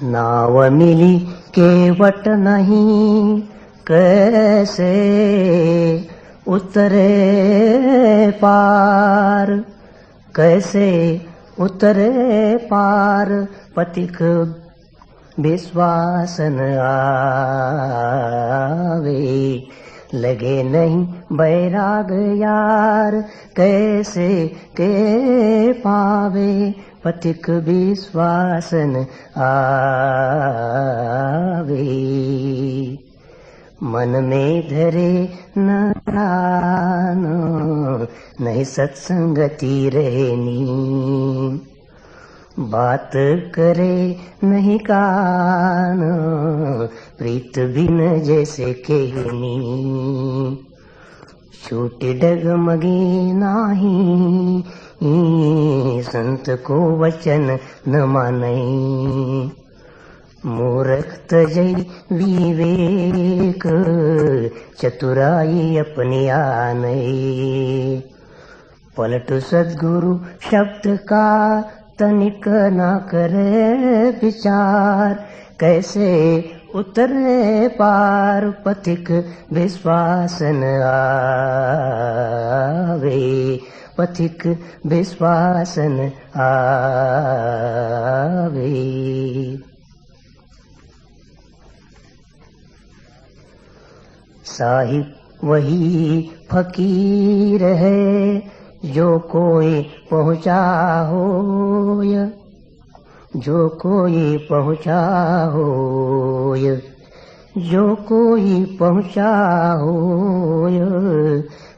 नाव मिली केवट नहीं, कैसे उतरे पार, कैसे उतरे पार। पथिक विश्वास न आवे, लगे नहीं बैराग यार, कैसे के पावे। पथिक विश्वास न आवे, मन में धरे न ध्यान, नहीं सत्संगति रहनी। बात करे नहीं कान, प्रीत बिन जैसे कहनी। छूटी डगमगी नाही, संत को वचन न माने। मूर्ख तजै विवेक, चतुराई अपनी आने। पलटू सद्गुरु शब्द का, तनिक न करे विचार, कैसे उतरे पार। पथिक विश्वास न आवे, पथिक विश्वास न आवे। साहिब वही फकीर है, जो कोई पहुँचा होय, जो कोई पहुँचा होय, जो कोई पहुँचा होय।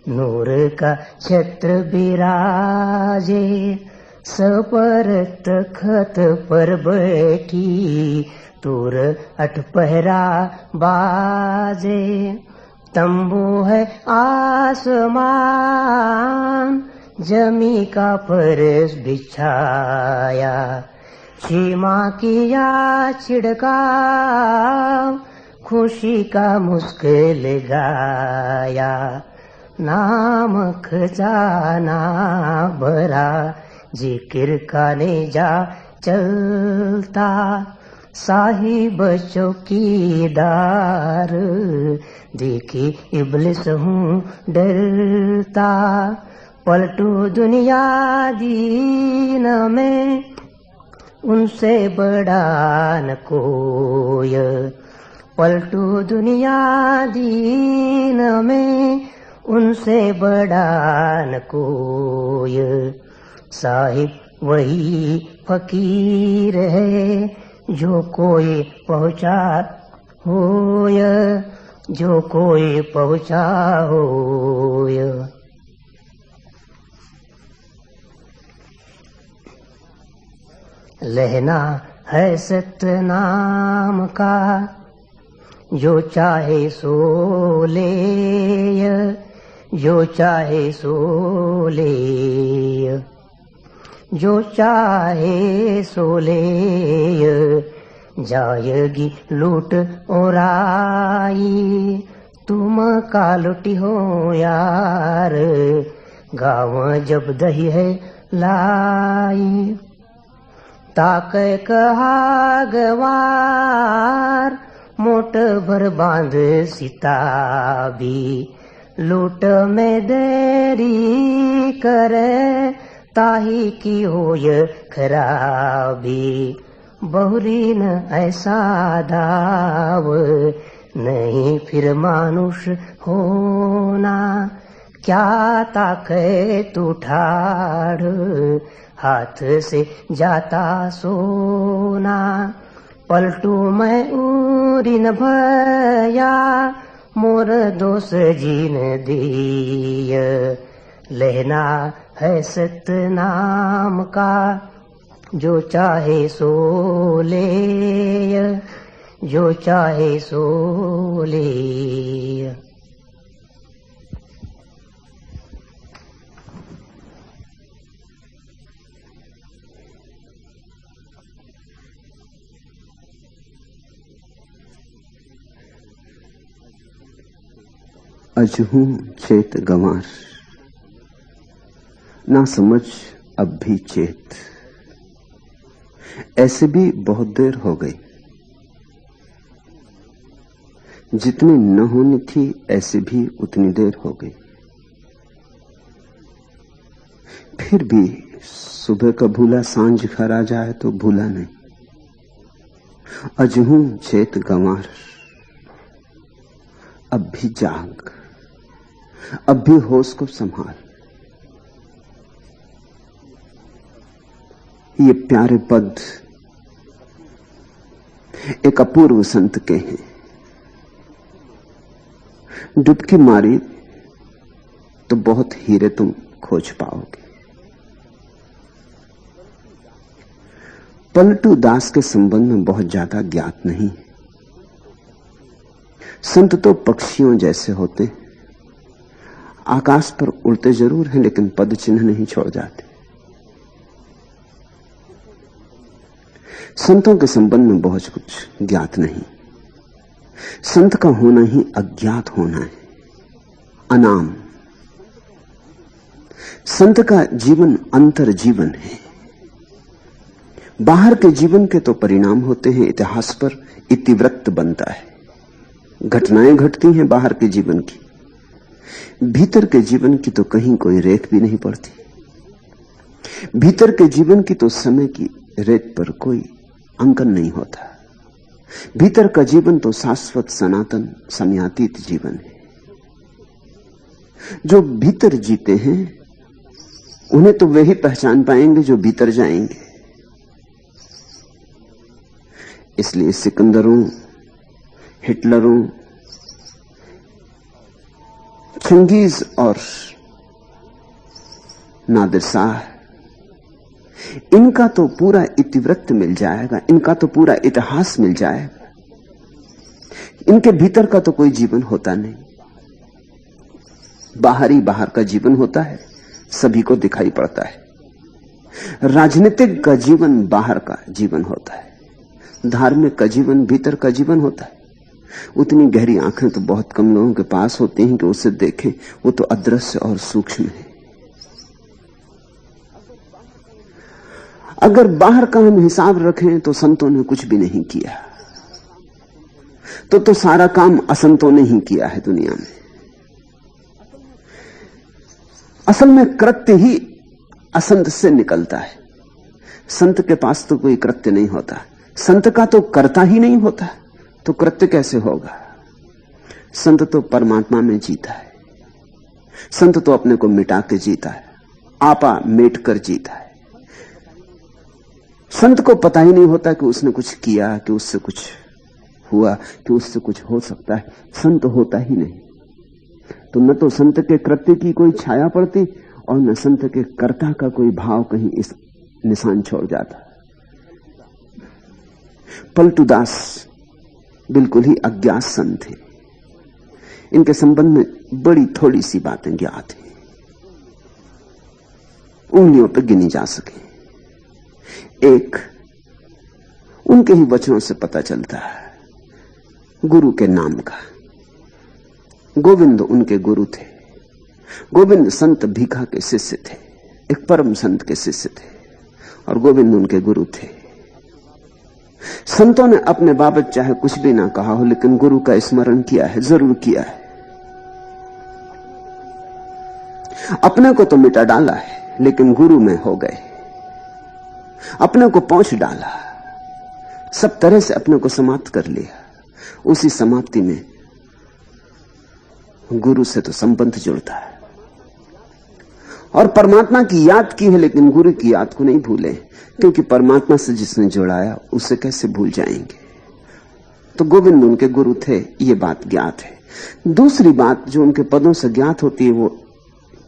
नूर का छत्र विराजे, सपर तख्त पर बैठी, तूर अठपहरा बाजे। तंबू है आसमान, जमी का फर्श बिछाया, क्षमा किया छिड़काव, खुशी का मुस्किल गाया। नाम खजाना भरा, जिक्र का नेजा चलता, साहिब चौकीदार, देखी इब्लिस हूँ डरता। पलटू दुनिया दीन में, उनसे बड़ा न कोय। पलटू दुनिया दीन में, उनसे बड़ा न कोय। साहिब वही फकीर है, जो कोई पहुँचा होय, जो कोई पहुँचा होय। लहना है सत्य नाम का, जो चाहे सो ले, जो चाहे सो ले, जो चाहे सो ले। जाएगी लूट और आई, तुम का लुटी हो यार, गाँव जब दही है लाई। ताके कहा गवार, मोट भर बांध सिताबी, लूट में देरी करे, ताही की होय खराबी। बहुरीन ऐसा दाव, नहीं फिर मानुष होना। क्या ताके तू ठाड़, हाथ से जाता सोना। पलटू मैं उरीन भया, मोर दोष जीन दिय। लेना है सत्य नाम का, जो चाहे सो ले, जो चाहे सो ले। अजहूं चेत गंवार, ना समझ अब भी चेत। ऐसे भी बहुत देर हो गई। जितनी न होनी थी ऐसे भी उतनी देर हो गई। फिर भी सुबह का भूला सांझ घर आ जाए तो भूला नहीं। अजहू चेत गंवार, अब भी जाग, अब भी होश को संभाल। ये प्यारे पद एक अपूर्व संत के हैं। डुबकी मारी तो बहुत हीरे तुम खोज पाओगे। पलटू दास के संबंध में बहुत ज्यादा ज्ञात नहीं। संत तो पक्षियों जैसे होते, आकाश पर उड़ते जरूर हैं लेकिन पद चिन्ह नहीं छोड़ जाते। संतों के संबंध में बहुत कुछ ज्ञात नहीं। संत का होना ही अज्ञात होना है, अनाम। संत का जीवन अंतर जीवन है। बाहर के जीवन के तो परिणाम होते हैं, इतिहास पर इतिवृत्त बनता है, घटनाएं घटती हैं बाहर के जीवन की। भीतर के जीवन की तो कहीं कोई रेख भी नहीं पड़ती। भीतर के जीवन की तो समय की रेत पर कोई अंकन नहीं होता। भीतर का जीवन तो शाश्वत सनातन समयातीत जीवन है। जो भीतर जीते हैं उन्हें तो वे ही पहचान पाएंगे जो भीतर जाएंगे। इसलिए सिकंदरों, हिटलरों, चंगेज और नादिर शाह, इनका तो पूरा इतिवृत्त मिल जाएगा, इनका तो पूरा इतिहास मिल जाएगा। इनके भीतर का तो कोई जीवन होता नहीं। बाहर ही बाहर का जीवन होता है, सभी को दिखाई पड़ता है। राजनीतिक का जीवन बाहर का जीवन होता है, धार्मिक का जीवन भीतर का जीवन होता है। उतनी गहरी आंखें तो बहुत कम लोगों के पास होती हैं कि उसे देखें। वो तो अदृश्य और सूक्ष्म है। अगर बाहर का हम हिसाब रखें तो संतों ने कुछ भी नहीं किया, तो सारा काम असंतों ने ही किया है दुनिया में। असल में कृत्य ही असंत से निकलता है। संत के पास तो कोई कृत्य नहीं होता। संत का तो कर्ता ही नहीं होता, तो कृत्य कैसे होगा? संत तो परमात्मा में जीता है। संत तो अपने को मिटा के जीता है, आपा मेट कर जीता है। संत को पता ही नहीं होता कि उसने कुछ किया, कि उससे कुछ हुआ, कि उससे कुछ हो सकता है। संत होता ही नहीं। तो न तो संत के कृत्य की कोई छाया पड़ती और न संत के कर्ता का कोई भाव कहीं इस निशान छोड़ जाता। पलटू दास बिल्कुल ही अज्ञात संत थे। इनके संबंध में बड़ी थोड़ी सी बातें ज्ञात हैं, उंगलियों पर गिनी जा सके। एक, उनके ही वचनों से पता चलता है गुरु के नाम का। गोविंद उनके गुरु थे। गोविंद संत भीखा के शिष्य थे, एक परम संत के शिष्य थे, और गोविंद उनके गुरु थे। संतों ने अपने बाबत चाहे कुछ भी ना कहा हो, लेकिन गुरु का स्मरण किया है, जरूर किया है। अपने को तो मिटा डाला है, लेकिन गुरु में हो गए। अपने को पहुंच डाला, सब तरह से अपने को समाप्त कर लिया। उसी समाप्ति में गुरु से तो संबंध जुड़ता है। और परमात्मा की याद की है, लेकिन गुरु की याद को नहीं भूले, क्योंकि परमात्मा से जिसने जुड़ाया उसे कैसे भूल जाएंगे। तो गोविंद उनके गुरु थे, ये बात ज्ञात है। दूसरी बात जो उनके पदों से ज्ञात होती है वो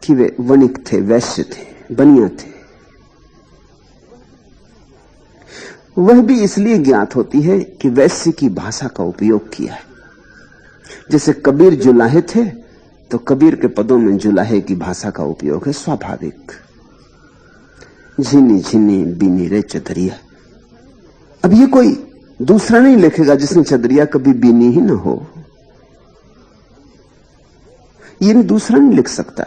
कि वे वणिक थे, वैश्य थे, बनिया थे। वह भी इसलिए ज्ञात होती है कि वैश्य की भाषा का उपयोग किया है। जैसे कबीर जुलाहे थे, तो कबीर के पदों में जुलाहे की भाषा का उपयोग है, स्वाभाविक। झिनी झिनी बीनी रे चदरिया। अब ये कोई दूसरा नहीं लिखेगा जिसने चदरिया कभी बीनी ही ना हो। ये दूसरा नहीं लिख सकता।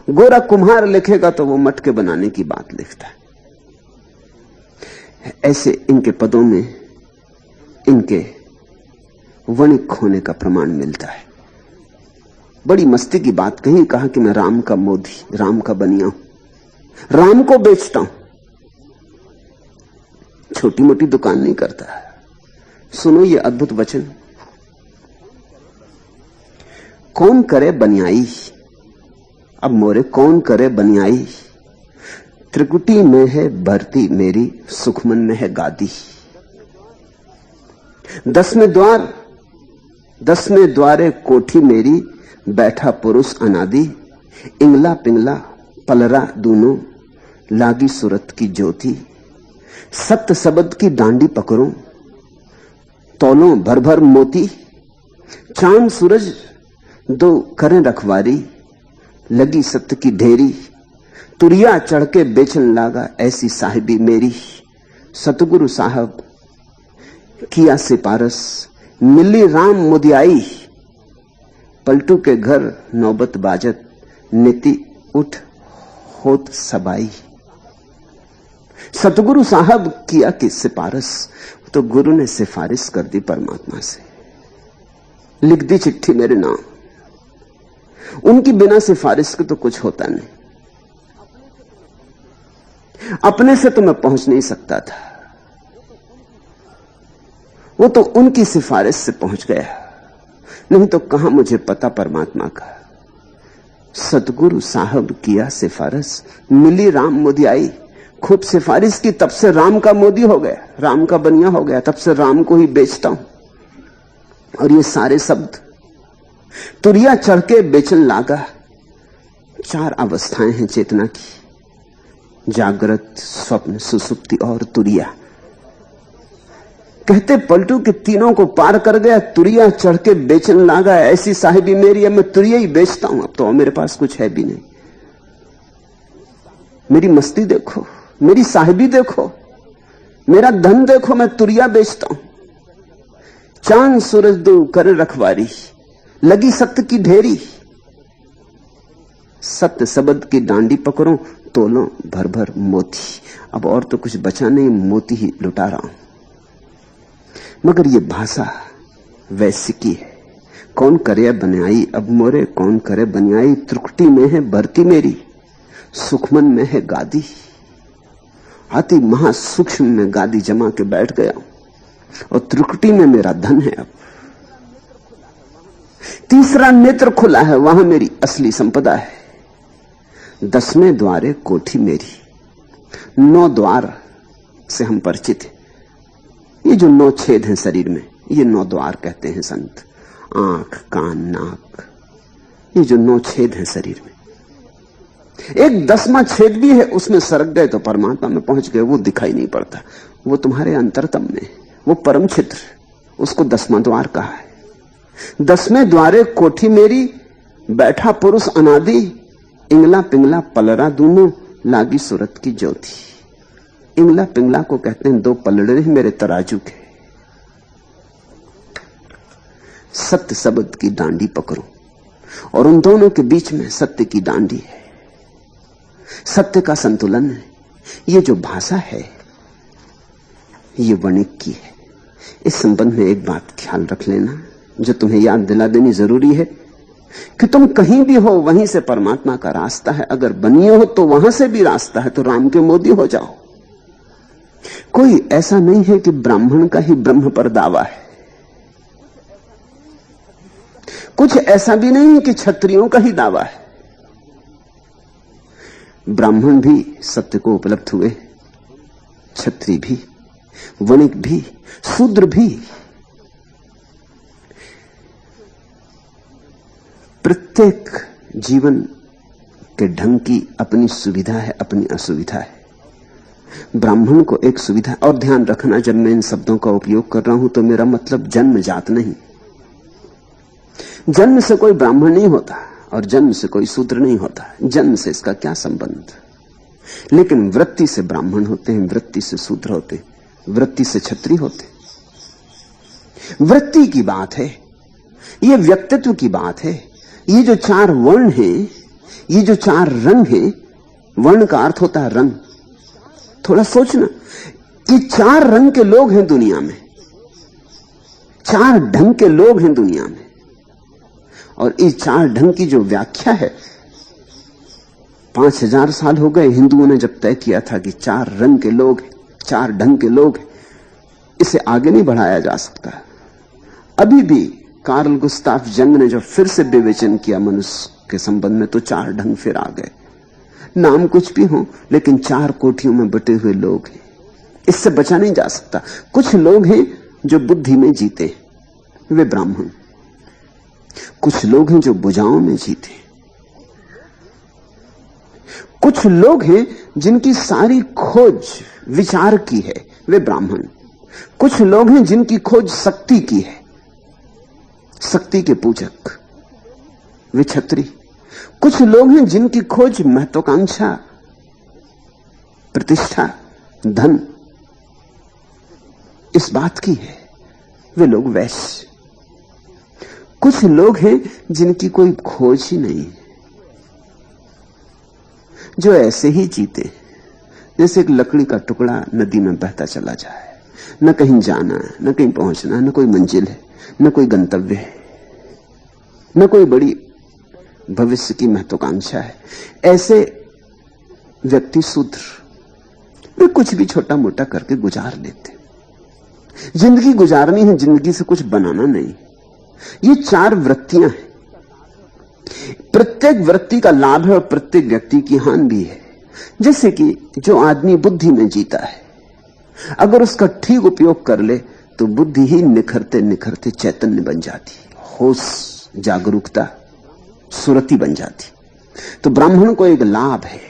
गोरा कुम्हार लिखेगा तो वो मटके बनाने की बात लिखता है। ऐसे इनके पदों में, इनके वणिक होने का प्रमाण मिलता है। बड़ी मस्ती की बात कही, कहा कि मैं राम का मोदी, राम का बनिया हूं, राम को बेचता हूं, छोटी मोटी दुकान नहीं करता। सुनो ये अद्भुत वचन, कौन करे बनियाई, अब मोरे कौन करे बनियाई, त्रिकुटी में है भरती मेरी, सुखमन में है गादी। 10वें द्वारे कोठी मेरी, बैठा पुरुष अनादि, इंगला पिंगला पलरा दूनो, लागी सूरत की ज्योति। सत्य शब्द की डांडी पकड़ो, तौलों भर भर मोती, चांद सूरज दो करें रखवारी, लगी सत्य की ढेरी, तुरिया चढ़ के बेचन लागा ऐसी साहिबी मेरी। सतगुरु साहब किया सिपारस, मिली राम मुदियाई, पलटू के घर नौबत बाजत, नीति उठ होत सबाई। सतगुरु साहब किया कि सिफारिश, तो गुरु ने सिफारिश कर दी परमात्मा से, लिख दी चिट्ठी मेरे नाम। उनकी बिना सिफारिश के तो कुछ होता नहीं। अपने से तो मैं पहुंच नहीं सकता था, वो तो उनकी सिफारिश से पहुंच गया, नहीं तो कहां मुझे पता परमात्मा का। सतगुरु साहब किया सिफारिश, मिली राम मुदियाई। खूब सिफारिश की, तब से राम का मोदी हो गया, राम का बनिया हो गया, तब से राम को ही बेचता हूं। और ये सारे शब्द तुरिया चढ़ के बेचन लागा। 4 अवस्थाएं हैं चेतना की, जागृत, स्वप्न, सुसुप्ति और तुरिया। कहते पलटू के तीनों को पार कर गया, तुरिया चढ़ के बेचन लागा ऐसी साहिबी मेरी। अब मैं तुरिया ही बेचता हूं, अब तो मेरे पास कुछ है भी नहीं। मेरी मस्ती देखो, मेरी साहिबी देखो, मेरा धन देखो, मैं तुरिया बेचता हूं। चांद सूरज दो करे रखवारी, लगी सत्य की ढेरी, सत्य शब्द की डांडी पकड़ो, तोलो भर भर मोती। अब और तो कुछ बचा नहीं, मोती ही लुटा रहा हूं। मगर ये भाषा वैसी की है, कौन करे बनियाई, अब मोरे कौन करे बनियाई। त्रिकुटी में है भरती मेरी, सुखमन में है गादी। अति महासूक्ष्म में गादी जमा के बैठ गया और त्रिकुटी में मेरा धन है। अब तीसरा नेत्र खुला है, वहां मेरी असली संपदा है। 10वें द्वारे कोठी मेरी। 9 द्वार से हम परिचित हैं। ये जो 9 छेद हैं शरीर में, ये 9 द्वार कहते हैं संत। आंख, कान, नाक, ये जो 9 छेद हैं शरीर में, एक 10वां छेद भी है, उसमें सरक गए तो परमात्मा में पहुंच गए। वो दिखाई नहीं पड़ता, वो तुम्हारे अंतरतम में, वो परम क्षेत्र, उसको 10वां द्वार कहा है। 10वें द्वारे कोठी मेरी, बैठा पुरुष अनादि, इंगला पिंगला पलरा दूनो, लागी सूरत की ज्योति। इंगला पिंगला को कहते हैं 2 पलड़े मेरे तराजू के। सत्य शब्द की डांडी पकड़ो, और उन दोनों के बीच में सत्य की डांडी है, सत्य का संतुलन है। ये जो भाषा है ये वणिक की है। इस संबंध में एक बात ख्याल रख लेना, जो तुम्हें याद दिला देनी जरूरी है, कि तुम कहीं भी हो वहीं से परमात्मा का रास्ता है। अगर बनिए हो तो वहां से भी रास्ता है, तो राम के मोदी हो जाओ। कोई ऐसा नहीं है कि ब्राह्मण का ही ब्रह्म पर दावा है, कुछ ऐसा भी नहीं है कि क्षत्रियों का ही दावा है। ब्राह्मण भी सत्य को उपलब्ध हुए, क्षत्रिय भी, वणिक भी, शूद्र भी। प्रत्येक जीवन के ढंग की अपनी सुविधा है, अपनी असुविधा है। ब्राह्मण को एक सुविधा, और ध्यान रखना जब मैं इन शब्दों का उपयोग कर रहा हूं तो मेरा मतलब जन्म जात नहीं। जन्म से कोई ब्राह्मण नहीं होता और जन्म से कोई शूद्र नहीं होता, जन्म से इसका क्या संबंध। लेकिन वृत्ति से ब्राह्मण होते हैं, वृत्ति से शूद्र होते हैं, वृत्ति से क्षत्रिय होते हैं। वृत्ति की बात है, ये व्यक्तित्व की बात है। ये जो 4 वर्ण हैं, ये जो 4 रंग हैं, वर्ण का अर्थ होता है रंग। थोड़ा सोचना, ये 4 रंग के लोग हैं दुनिया में। 4 ढंग के लोग हैं दुनिया में, और इस 4 ढंग की जो व्याख्या है, 5000 साल हो गए हिंदुओं ने जब तय किया था कि 4 रंग के लोग हैं, 4 ढंग के लोग हैं, इसे आगे नहीं बढ़ाया जा सकता। अभी भी कार्ल गुस्ताफ जंग ने जब फिर से विवेचन किया मनुष्य के संबंध में, तो 4 ढंग फिर आ गए। नाम कुछ भी हो, लेकिन 4 कोठियों में बटे हुए लोग हैं, इससे बचा नहीं जा सकता। कुछ लोग हैं जो बुद्धि में जीते, वे ब्राह्मण। कुछ लोग हैं जो भुजाओं में जीते। कुछ लोग हैं जिनकी सारी खोज विचार की है, वे ब्राह्मण। कुछ लोग हैं जिनकी खोज शक्ति की है, शक्ति के पूजक, वे क्षत्रिय। कुछ लोग हैं जिनकी खोज महत्वाकांक्षा, प्रतिष्ठा, धन, इस बात की है, वे लोग वैश्य। कुछ लोग हैं जिनकी कोई खोज ही नहीं, जो ऐसे ही जीते जैसे एक लकड़ी का टुकड़ा नदी में बहता चला जाए, न कहीं जाना है, न कहीं पहुंचना है, न कोई मंजिल है, न कोई गंतव्य है, न कोई बड़ी भविष्य की महत्वाकांक्षा है। ऐसे व्यक्ति शूद्र, वे कुछ भी छोटा मोटा करके गुजार लेते। जिंदगी गुजारनी है, जिंदगी से कुछ बनाना नहीं। ये 4 वृत्तियां हैं। प्रत्येक वृत्ति का लाभ है और प्रत्येक व्यक्ति की हानि भी है। जैसे कि जो आदमी बुद्धि में जीता है, अगर उसका ठीक उपयोग कर ले तो बुद्धि ही निखरते निखरते चैतन्य बन जाती, होश, जागरूकता, सुरति बन जाती। तो ब्राह्मण को एक लाभ है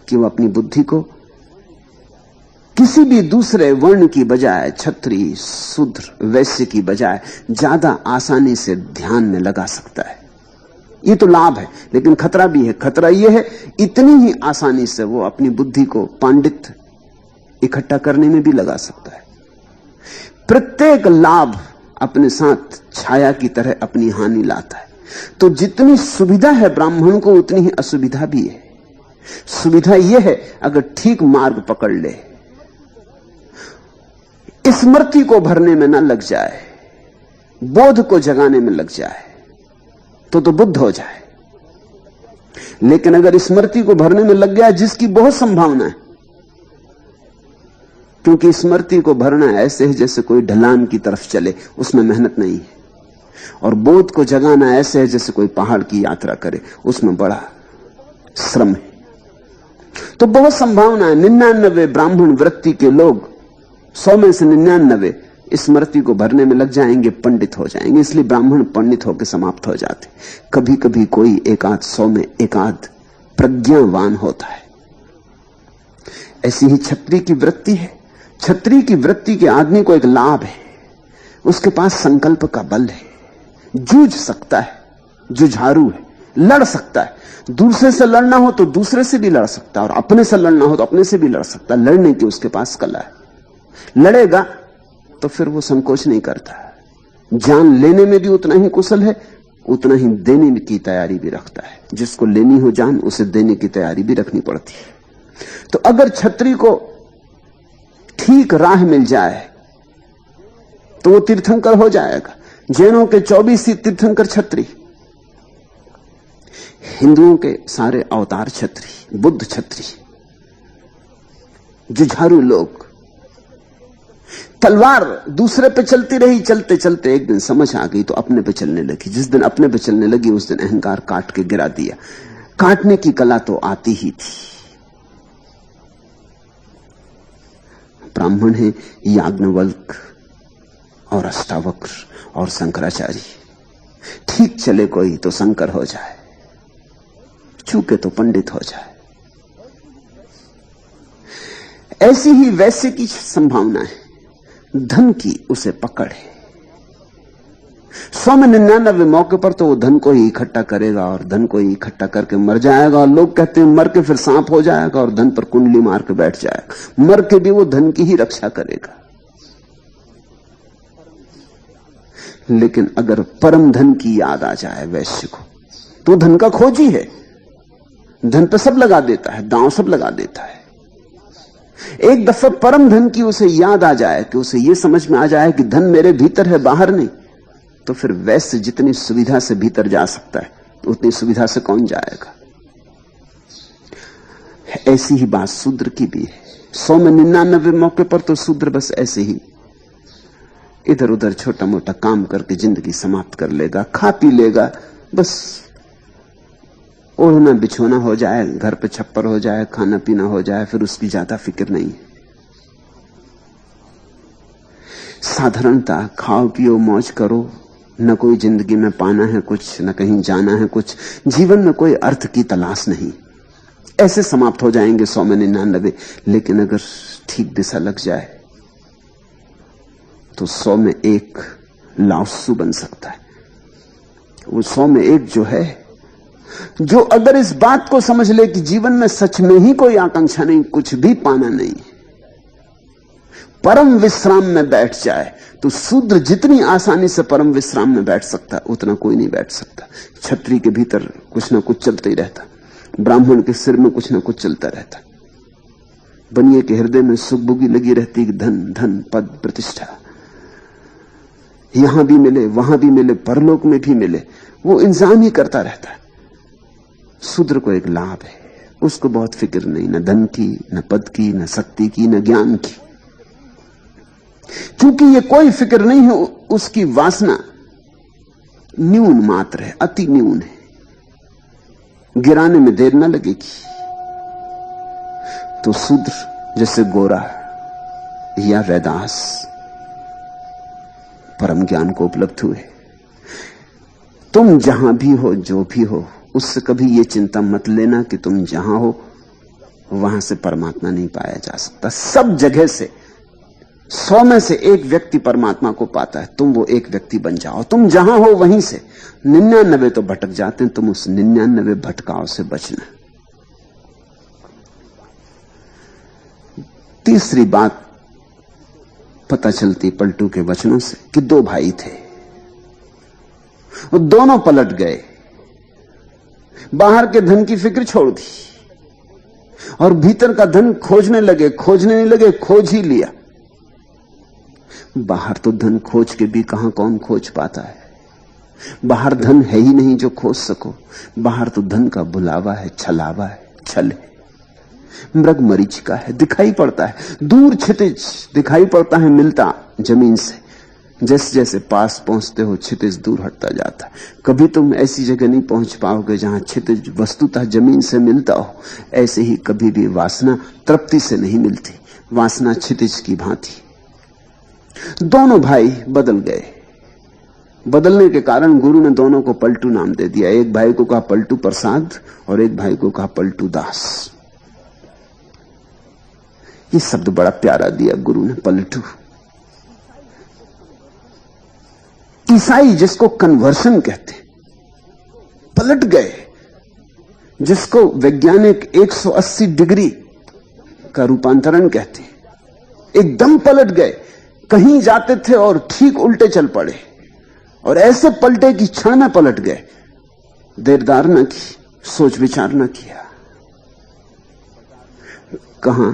कि वो अपनी बुद्धि को किसी भी दूसरे वर्ण की बजाय, क्षत्रिय, शूद्र, वैश्य की बजाय ज्यादा आसानी से ध्यान में लगा सकता है। ये तो लाभ है, लेकिन खतरा भी है। खतरा यह है, इतनी ही आसानी से वो अपनी बुद्धि को पांडित्य इकट्ठा करने में भी लगा सकता है। प्रत्येक लाभ अपने साथ छाया की तरह अपनी हानि लाता है। तो जितनी सुविधा है ब्राह्मण को, उतनी ही असुविधा भी है। सुविधा यह है, अगर ठीक मार्ग पकड़ ले, स्मृति को भरने में न लग जाए, बोध को जगाने में लग जाए, तो बुद्ध हो जाए। लेकिन अगर स्मृति को भरने में लग गया, जिसकी बहुत संभावना है, क्योंकि स्मृति को भरना ऐसे है जैसे कोई ढलान की तरफ चले, उसमें मेहनत नहीं है। और बोध को जगाना ऐसे है जैसे कोई पहाड़ की यात्रा करे, उसमें बड़ा श्रम है। तो बहुत संभावना है 99 ब्राह्मण वृत्ति के लोग, 100 में से 99 स्मृति को भरने में लग जाएंगे, पंडित हो जाएंगे। इसलिए ब्राह्मण पंडित होकर समाप्त हो जाते। कभी कभी कोई एकाध 100 में एकाध प्रज्ञावान होता है। ऐसी ही क्षत्रिय की वृत्ति है। क्षत्रिय की वृत्ति के आदमी को एक लाभ है, उसके पास संकल्प का बल है, जूझ सकता है, जुझारू है, लड़ सकता है। दूसरे से लड़ना हो तो दूसरे से भी लड़ सकता है, और अपने से लड़ना हो तो अपने से भी लड़ सकता है। लड़ने की उसके पास कला है। लड़ेगा तो फिर वो संकोच नहीं करता। जान लेने में भी उतना ही कुशल है, उतना ही देने की तैयारी भी रखता है। जिसको लेनी हो जान, उसे देने की तैयारी भी रखनी पड़ती है। तो अगर क्षत्रिय को ठीक राह मिल जाए तो वो तीर्थंकर हो जाएगा। जैनों के 24 ही तीर्थंकर क्षत्रिय, हिंदुओं के सारे अवतार क्षत्रिय, बुद्ध क्षत्रिय, जुझारू लोग। तलवार दूसरे पे चलती रही, चलते चलते एक दिन समझ आ गई तो अपने पे चलने लगी। जिस दिन अपने पे चलने लगी उस दिन अहंकार काट के गिरा दिया। काटने की कला तो आती ही थी। ब्राह्मण है याज्ञवल्क्य और अष्टावक्र और शंकराचार्य। ठीक चले कोई तो शंकर हो जाए, चूके तो पंडित हो जाए। ऐसी ही वैश्य की संभावना है। धन की उसे पकड़ है। 100 में 99 मौके पर तो वो धन को ही इकट्ठा करेगा और धन को ही इकट्ठा करके मर जाएगा। और लोग कहते हैं मर के फिर सांप हो जाएगा और धन पर कुंडली मार के बैठ जाएगा। मर के भी वो धन की ही रक्षा करेगा। लेकिन अगर परम धन की याद आ जाए वैश्य को, तो धन का खोजी है। धन पे सब लगा देता है, दांव सब लगा देता है। एक दफा परम धन की उसे याद आ जाए, कि उसे यह समझ में आ जाए कि धन मेरे भीतर है, बाहर नहीं, तो फिर वैसे जितनी सुविधा से भीतर जा सकता है उतनी सुविधा से कौन जाएगा। ऐसी ही बात शूद्र की भी है। 100 में 99 मौके पर तो शूद्र बस ऐसे ही इधर उधर छोटा मोटा काम करके जिंदगी समाप्त कर लेगा, खा पी लेगा, बस ओढ़ना बिछोना हो जाए, घर पे छप्पर हो जाए, खाना पीना हो जाए, फिर उसकी ज्यादा फिक्र नहीं है। साधारणता, खाओ पियो मौज करो, न कोई जिंदगी में पाना है कुछ, न कहीं जाना है कुछ, जीवन में कोई अर्थ की तलाश नहीं, ऐसे समाप्त हो जाएंगे 100 में 99। लेकिन अगर ठीक दिशा लग जाए तो 100 में 1 लाओत्सु बन सकता है। वो 100 में 1 जो है, जो अगर इस बात को समझ ले कि जीवन में सच में ही कोई आकांक्षा नहीं, कुछ भी पाना नहीं, परम विश्राम में बैठ जाए, तो शूद्र जितनी आसानी से परम विश्राम में बैठ सकता है उतना कोई नहीं बैठ सकता। छतरी के भीतर कुछ ना कुछ चलता ही रहता, ब्राह्मण के सिर में कुछ ना कुछ चलता रहता, बनिए के हृदय में सुखबुगी लगी रहती कि धन धन पद प्रतिष्ठा यहां भी मिले, वहां भी मिले, परलोक में भी मिले, वो इंतजाम ही करता रहता है। शूद्र को एक लाभ है, उसको बहुत फिक्र नहीं, न धन की, न पद की, न शक्ति की, न ज्ञान की। क्योंकि ये कोई फिक्र नहीं है, उसकी वासना न्यून मात्र है, अति न्यून है, गिराने में देर न लगेगी। तो शूद्र जैसे गोरा या रैदास परम ज्ञान को उपलब्ध हुए। तुम जहां भी हो, जो भी हो, उससे कभी यह चिंता मत लेना कि तुम जहां हो वहां से परमात्मा नहीं पाया जा सकता। सब जगह से 100 में से 1 व्यक्ति परमात्मा को पाता है। तुम वो 1 व्यक्ति बन जाओ, तुम जहां हो वहीं से। 99 तो भटक जाते हैं, तुम उस 99 भटकाव से बचना। तीसरी बात पता चलती पलटू के वचनों से कि 2 भाई थे, वो दोनों पलट गए, बाहर के धन की फिक्र छोड़ दी और भीतर का धन खोजने लगे। खोजने नहीं लगे, खोज ही लिया। बाहर तो धन खोज के भी कहां कौन खोज पाता है। बाहर धन है ही नहीं जो खोज सको। बाहर तो धन का बुलावा है, छलावा है, छल है, मृग मरीचिका है, दिखाई पड़ता है, दूर क्षितिज दिखाई पड़ता है, मिलता जमीन से। जैसे जैसे पास पहुंचते हो क्षितिज दूर हटता जाता है। कभी तुम ऐसी जगह नहीं पहुंच पाओगे जहां क्षितिज वस्तुतः जमीन से मिलता हो। ऐसे ही कभी भी वासना तृप्ति से नहीं मिलती, वासना क्षितिज की भांति। दोनों भाई बदल गए। बदलने के कारण गुरु ने दोनों को पलटू नाम दे दिया। एक भाई को कहा पलटू प्रसाद और एक भाई को कहा पलटू दास। ये शब्द बड़ा प्यारा दिया गुरु ने, पलटू। ईसाई जिसको कन्वर्शन कहते, पलट गए, जिसको वैज्ञानिक 180 डिग्री का रूपांतरण कहते, एकदम पलट गए। कहीं जाते थे और ठीक उल्टे चल पड़े, और ऐसे पलटे कि क्षण में पलट गए। देरदार न की, सोच विचार न किया। कहां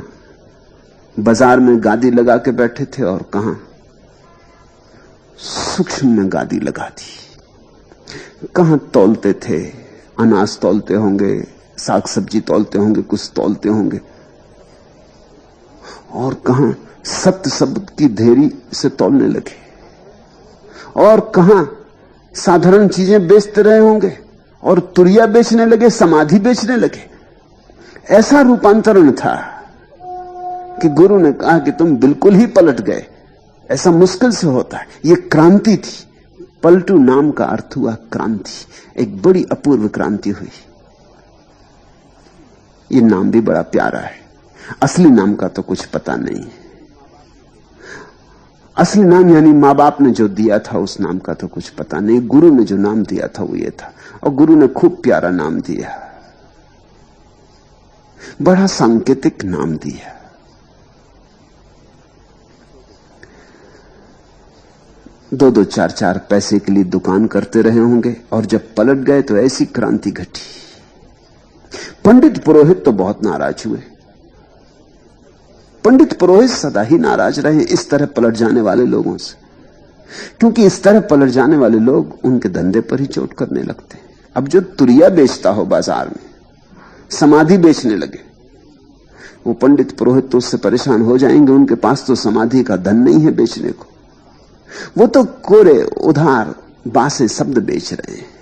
बाजार में गादी लगा के बैठे थे और कहां सूक्ष्म में गादी लगा दी। कहां तौलते थे, अनाज तौलते होंगे, साग सब्जी तौलते होंगे, कुछ तौलते होंगे, और कहां सत्य शब्द की धेरी से तौलने लगे, और कहां साधारण चीजें बेचते रहे होंगे और तुरिया बेचने लगे, समाधि बेचने लगे। ऐसा रूपांतरण था कि गुरु ने कहा कि तुम बिल्कुल ही पलट गए। ऐसा मुश्किल से होता है। यह क्रांति थी। पलटू नाम का अर्थ हुआ क्रांति। एक बड़ी अपूर्व क्रांति हुई। यह नाम भी बड़ा प्यारा है। असली नाम का तो कुछ पता नहीं है। असली नाम यानी मां बाप ने जो दिया था उस नाम का तो कुछ पता नहीं। गुरु ने जो नाम दिया था वो ये था, और गुरु ने खूब प्यारा नाम दिया, बड़ा सांकेतिक नाम दिया। दो चार पैसे के लिए दुकान करते रहे होंगे, और जब पलट गए तो ऐसी क्रांति घटी। पंडित पुरोहित तो बहुत नाराज हुए। पंडित पुरोहित सदा ही नाराज रहे इस तरह पलट जाने वाले लोगों से, क्योंकि इस तरह पलट जाने वाले लोग उनके धंधे पर ही चोट करने लगते हैं। अब जो तुरिया बेचता हो बाजार में, समाधि बेचने लगे, वो पंडित पुरोहित तो उससे परेशान हो जाएंगे। उनके पास तो समाधि का धन नहीं है बेचने को, वो तो कोरे उधार बासे शब्द बेच रहे हैं।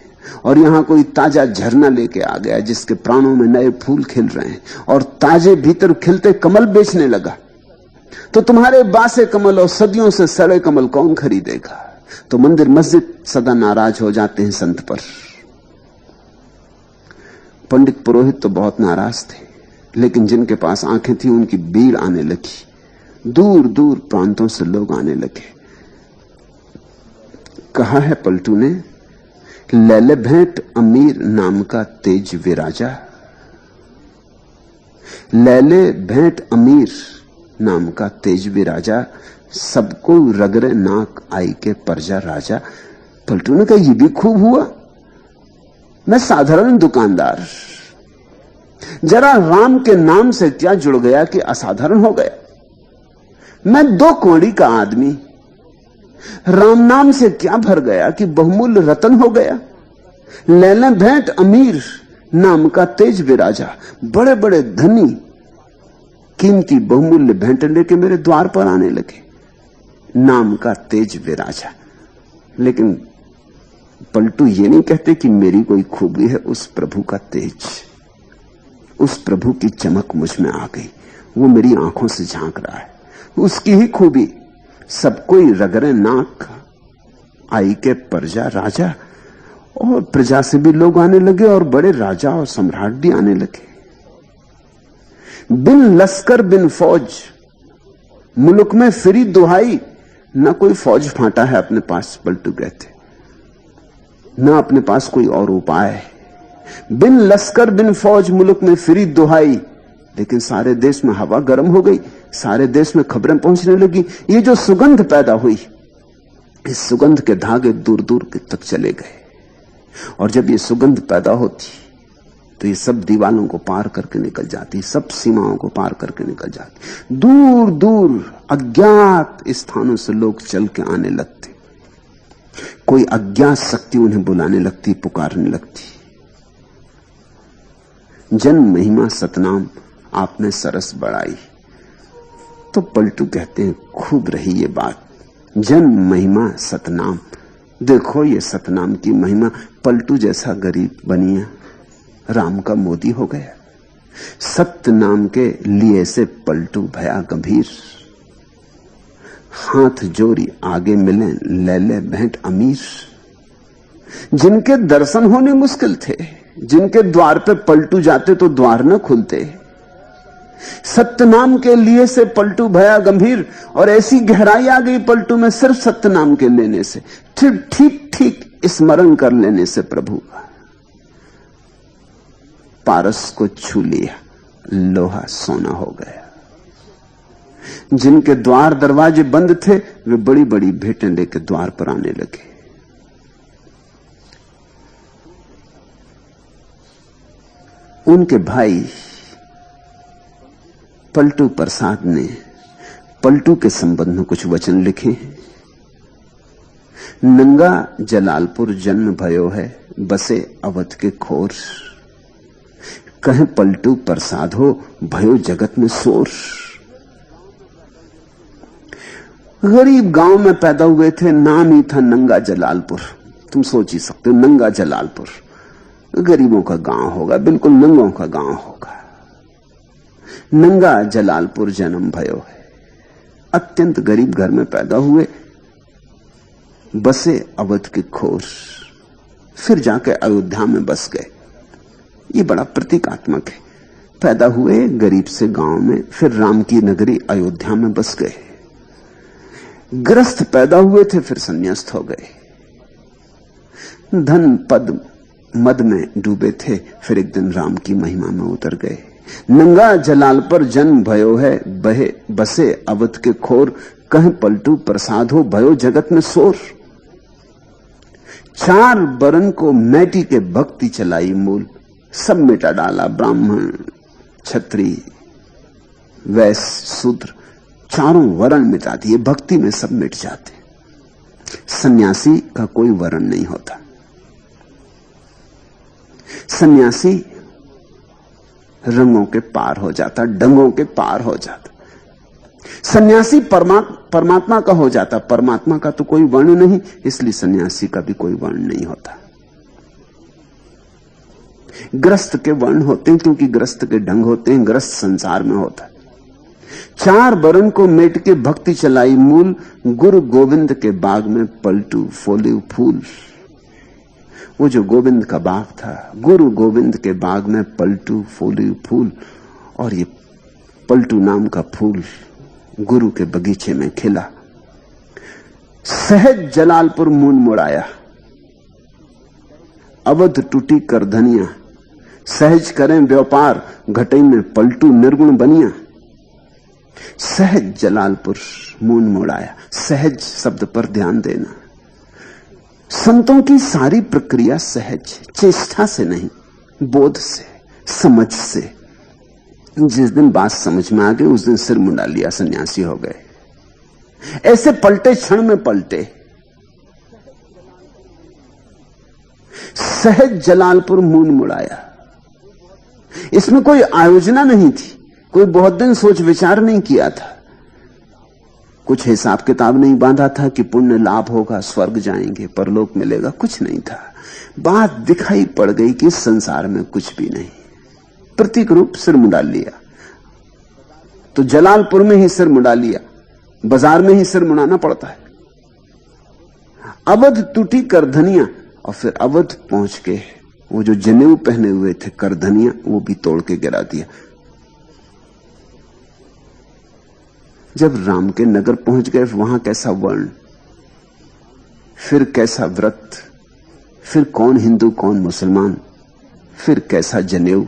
और यहां कोई ताजा झरना लेके आ गया जिसके प्राणों में नए फूल खिल रहे हैं और ताजे भीतर खिलते कमल बेचने लगा, तो तुम्हारे बासे कमल और सदियों से सड़े कमल कौन खरीदेगा? तो मंदिर मस्जिद सदा नाराज हो जाते हैं संत पर। पंडित पुरोहित तो बहुत नाराज थे, लेकिन जिनके पास आंखें थी उनकी भीड़ आने लगी। दूर दूर प्रांतों से लोग आने लगे। कहा है पलटू ने, लैले भेंट अमीर नाम का तेज विराजा, लैले भेंट अमीर नाम का तेज विराजा, सबको रगरे नाक आई के परजा राजा। पलटू ने कहा, यह भी खूब हुआ। मैं साधारण दुकानदार, जरा राम के नाम से क्या जुड़ गया कि असाधारण हो गया। मैं 2 कौड़ी का आदमी, राम नाम से क्या भर गया कि बहुमूल्य रतन हो गया। लैला भेंट अमीर नाम का तेज विराजा, बड़े बड़े धनी कीमती बहुमूल्य भेंट लेके मेरे द्वार पर आने लगे। नाम का तेज विराजा। लेकिन पलटू ये नहीं कहते कि मेरी कोई खूबी है, उस प्रभु का तेज, उस प्रभु की चमक मुझ में आ गई, वो मेरी आंखों से झांक रहा है, उसकी ही खूबी। सब कोई रगरे नाक आई के प्रजा राजा, और प्रजा से भी लोग आने लगे और बड़े राजा और सम्राट भी आने लगे। बिन लश्कर बिन फौज मुल्क में फिरी दुहाई, ना कोई फौज फांटा है अपने पास, पलटू कहते, ना अपने पास कोई और उपाय है। बिन लश्कर बिन फौज मुल्क में फिरी दुहाई, लेकिन सारे देश में हवा गर्म हो गई, सारे देश में खबरें पहुंचने लगी। ये जो सुगंध पैदा हुई, इस सुगंध के धागे दूर दूर तक चले गए। और जब ये सुगंध पैदा होती तो ये सब दीवालों को पार करके निकल जाती, सब सीमाओं को पार करके निकल जाती। दूर दूर अज्ञात स्थानों से लोग चल के आने लगते। कोई अज्ञात शक्ति उन्हें बुलाने लगती, पुकारने लगती। जन महिमा सतनाम आपने सरस बढ़ाई। तो पलटू कहते हैं, खूब रही ये बात, जन महिमा सतनाम। देखो ये सतनाम की महिमा। पलटू जैसा गरीब बनिया राम का मोदी हो गया। सत्य नाम के लिए से पलटू भया गंभीर, हाथ जोड़ी आगे मिले लैले भेंट अमीर। जिनके दर्शन होने मुश्किल थे, जिनके द्वार पे पलटू जाते तो द्वार न खुलते, सत्य नाम के लिए से पलटू भया गंभीर। और ऐसी गहराई आ गई पलटू में सिर्फ सत्य नाम के लेने से, ठीक ठीक स्मरण कर लेने से प्रभु पारस को छू लिया, लोहा सोना हो गया। जिनके द्वार दरवाजे बंद थे वे बड़ी बड़ी भेंटें लेकर द्वार पर आने लगे। उनके भाई पलटू प्रसाद ने पलटू के संबंध में कुछ वचन लिखे हैं। नंगा जलालपुर जन्म भयो है, बसे अवध के खोर। कहे पलटू प्रसाद हो, भयो जगत में शोर। गरीब गांव में पैदा हुए थे, नाम ही था नंगा जलालपुर। तुम सोच ही सकते हो, नंगा जलालपुर गरीबों का गांव होगा, बिल्कुल नंगों का गांव होगा। नंगा जलालपुर जन्म भयो है, अत्यंत गरीब घर में पैदा हुए, बसे अवध के खोर। फिर जाके अयोध्या में बस गए। ये बड़ा प्रतीकात्मक है। पैदा हुए गरीब से गांव में, फिर राम की नगरी अयोध्या में बस गए। ग्रस्त पैदा हुए थे, फिर संन्यास्त हो गए। धन पद मद में डूबे थे, फिर एक दिन राम की महिमा में उतर गए। नंगा जलाल पर जन्म भयो है, बहे बसे अवध के खोर। कह पलटू प्रसाद हो, भयो जगत में शोर। 4 बरन को मैटी के भक्ति चलाई मूल। सब मिटा डाला, ब्राह्मण क्षत्रिय वैश्य, शूद्र, चारों वर्ण मिटा दिए, भक्ति में सब मिट जाते। सन्यासी का कोई वर्ण नहीं होता। सन्यासी रंगों के पार हो जाता, डंगों के पार हो जाता। सन्यासी परमात्मा का हो जाता। परमात्मा का तो कोई वर्ण नहीं, इसलिए सन्यासी का भी कोई वर्ण नहीं होता। ग्रस्त के वर्ण होते हैं, क्योंकि ग्रस्त के ढंग होते हैं, ग्रस्त संसार में होता है। चार वर्ण को मेट के भक्ति चलाई मूल, गुरु गोविंद के बाग में पलटू फोले फूल। वो जो गोविंद का बाग था, गुरु गोविंद के बाग में पलटू फोले फूल, और ये पलटू नाम का फूल गुरु के बगीचे में खिला। सहज जलालपुर मून मुड़ाया, अवध टूटी कर धनिया। सहज करें व्यापार, घटई में पलटू निर्गुण बनिया। सहज जलालपुर मून मुड़ाया। सहज शब्द पर ध्यान देना। संतों की सारी प्रक्रिया सहज, चेष्टा से नहीं, बोध से, समझ से। जिस दिन बात समझ में आ गई उस दिन सिर मुंडा लिया, सन्यासी हो गए। ऐसे पलटे, क्षण में पलटे। सहज जलालपुर मून मुड़ाया। इसमें कोई आयोजना नहीं थी, कोई बहुत दिन सोच विचार नहीं किया था, कुछ हिसाब किताब नहीं बांधा था कि पुण्य लाभ होगा, स्वर्ग जाएंगे, परलोक मिलेगा, कुछ नहीं था। बात दिखाई पड़ गई कि संसार में कुछ भी नहीं। प्रतीक रूप सिर मुंडा लिया, तो जलालपुर में ही सिर मुंडा लिया, बाजार में ही सिर मुंडाना पड़ता है। अवध टूटी करधनिया, और फिर अवध पहुंच के वो जो जनेऊ पहने हुए थे करधनिया, वो भी तोड़ के गिरा दिया। जब राम के नगर पहुंच गए, वहां कैसा वर्ण, फिर कैसा व्रत, फिर कौन हिंदू कौन मुसलमान, फिर कैसा जनेऊ,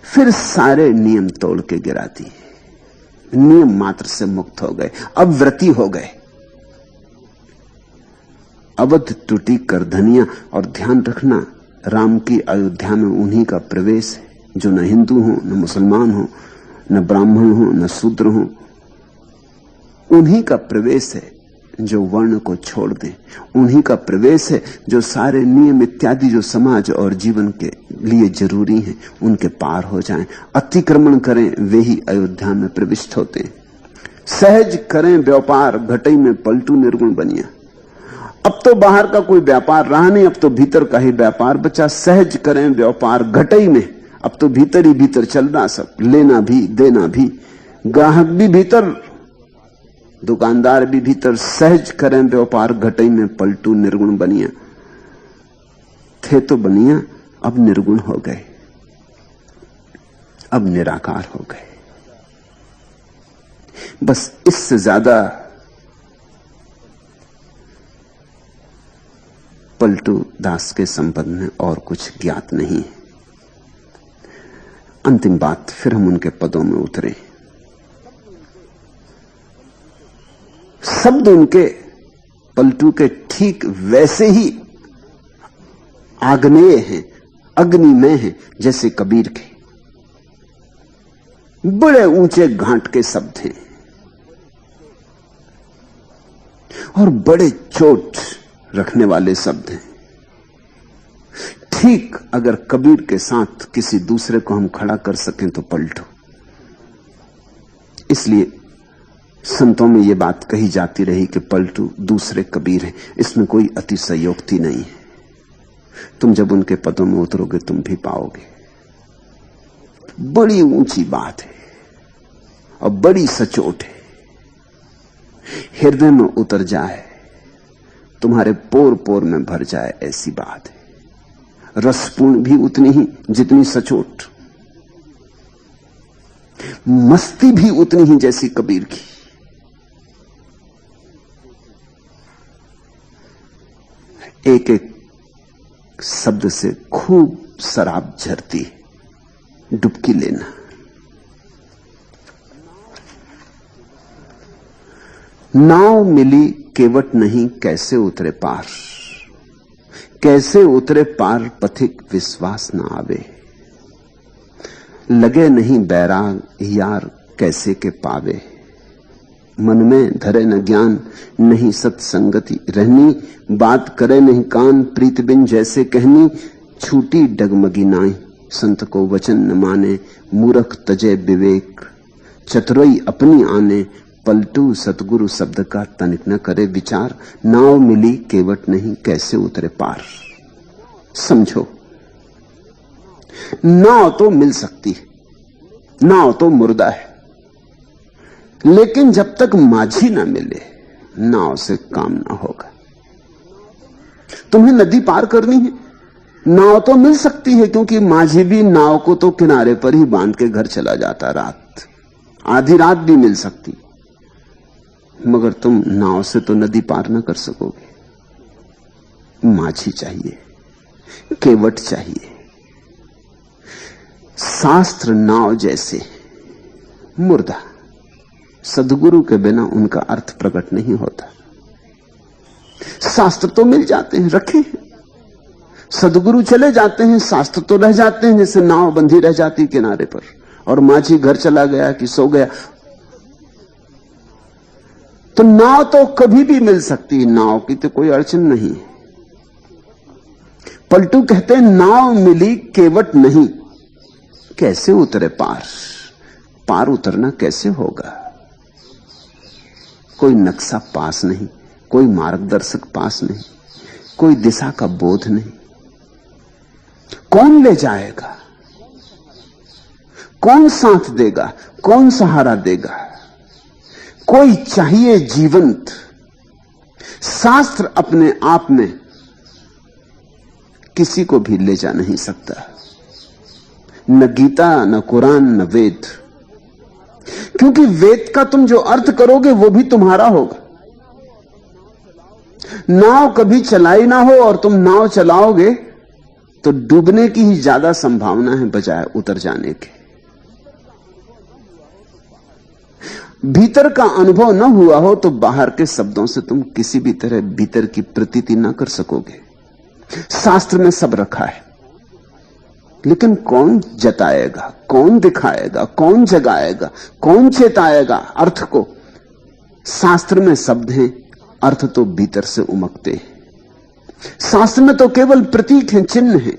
फिर सारे नियम तोड़ के गिरा दिए। नियम मात्र से मुक्त हो गए, अब व्रती हो गए। अवध टूटी करधनिया। और ध्यान रखना, राम की अयोध्या में उन्हीं का प्रवेश है जो न हिंदू हो, न मुसलमान हो, न ब्राह्मण हो, न शूद्र हो। उन्हीं का प्रवेश है जो वर्ण को छोड़ दे। उन्हीं का प्रवेश है जो सारे नियम इत्यादि जो समाज और जीवन के लिए जरूरी हैं, उनके पार हो जाएं, अतिक्रमण करें, वे ही अयोध्या में प्रविष्ट होते हैं। सहज करें व्यापार, घटई में पलटू निर्गुण बनिया। अब तो बाहर का कोई व्यापार रहा नहीं, अब तो भीतर का ही व्यापार बचा। सहज करें व्यापार घटई में, अब तो भीतर ही भीतर चल रहा सब, लेना भी देना भी, ग्राहक भी भीतर, दुकानदार भी भीतर। सहज करें व्यापार घटई में पलटू निर्गुण बनिया। थे तो बनिया, अब निर्गुण हो गए, अब निराकार हो गए। बस इससे ज्यादा पलटू दास के संबंध में और कुछ ज्ञात नहीं है। अंतिम बात, फिर हम उनके पदों में उतरे। शब्द उनके पलटू के ठीक वैसे ही आग्नेय हैं, अग्निमय हैं, जैसे कबीर के। बड़े ऊंचे घाट के शब्द हैं और बड़े चोट रखने वाले शब्द हैं। ठीक अगर कबीर के साथ किसी दूसरे को हम खड़ा कर सकें तो पलटू। इसलिए संतों में यह बात कही जाती रही कि पलटू दूसरे कबीर हैं। इसमें कोई अतिशयोक्ति नहीं है। तुम जब उनके पदों में उतरोगे तुम भी पाओगे। बड़ी ऊंची बात है और बड़ी सचोट है। हृदय में उतर जाए, तुम्हारे पोर पोर में भर जाए, ऐसी बात है। रसपूर्ण भी उतनी ही जितनी सचोट, मस्ती भी उतनी ही जैसी कबीर की। एक एक शब्द से खूब शराब झरती, डुबकी लेना। नाव मिली केवट नहीं, कैसे उतरे पार, कैसे उतरे पार पथिक विश्वास न आवे। लगे नहीं बैराग यार कैसे के पावे, मन में धरे न ज्ञान नहीं सत्संगति रहनी, बात करे नहीं कान प्रीत बिन जैसे कहनी, छूटी डगमगी नाई संत को वचन न माने, मूर्ख तजे विवेक चतुराई अपनी आने, पलटू सतगुरु शब्द का तनिक न करे विचार, नाव मिली केवट नहीं कैसे उतरे पार। समझो, नाव तो मिल सकती है, नाव तो मुर्दा है, लेकिन जब तक माझी ना मिले नाव से काम ना होगा। तुम्हें नदी पार करनी है, नाव तो मिल सकती है, क्योंकि माझी भी नाव को तो किनारे पर ही बांध के घर चला जाता, रात आधी रात भी मिल सकती, मगर तुम नाव से तो नदी पार ना कर सकोगे। माझी चाहिए, केवट चाहिए। शास्त्र नाव जैसे मुर्दा, सदगुरु के बिना उनका अर्थ प्रकट नहीं होता। शास्त्र तो मिल जाते हैं, रखे हैं, सदगुरु चले जाते हैं, शास्त्र तो रह जाते हैं, जैसे नाव बंधी रह जाती किनारे पर, और माझी घर चला गया कि सो गया। तो नाव तो कभी भी मिल सकती है, नाव की तो कोई अड़चन नहीं। पलटू कहते हैं नाव मिली केवट नहीं कैसे उतरे पार, पार उतरना कैसे होगा। कोई नक्शा पास नहीं, कोई मार्गदर्शक पास नहीं, कोई दिशा का बोध नहीं। कौन ले जाएगा, कौन साथ देगा, कौन सहारा देगा। कोई चाहिए जीवंत। शास्त्र अपने आप में किसी को भी ले जा नहीं सकता, न गीता, न कुरान, न वेद, क्योंकि वेद का तुम जो अर्थ करोगे वो भी तुम्हारा होगा। नाव कभी चलाई ना हो और तुम नाव चलाओगे तो डूबने की ही ज्यादा संभावना है बजाय उतर जाने के। भीतर का अनुभव न हुआ हो तो बाहर के शब्दों से तुम किसी भी तरह भीतर की प्रतीति ना कर सकोगे। शास्त्र में सब रखा है, लेकिन कौन जताएगा, कौन दिखाएगा, कौन जगाएगा, कौन चेताएगा अर्थ को। शास्त्र में शब्द हैं, अर्थ तो भीतर से उमकते हैं। शास्त्र में तो केवल प्रतीक हैं, चिन्ह हैं,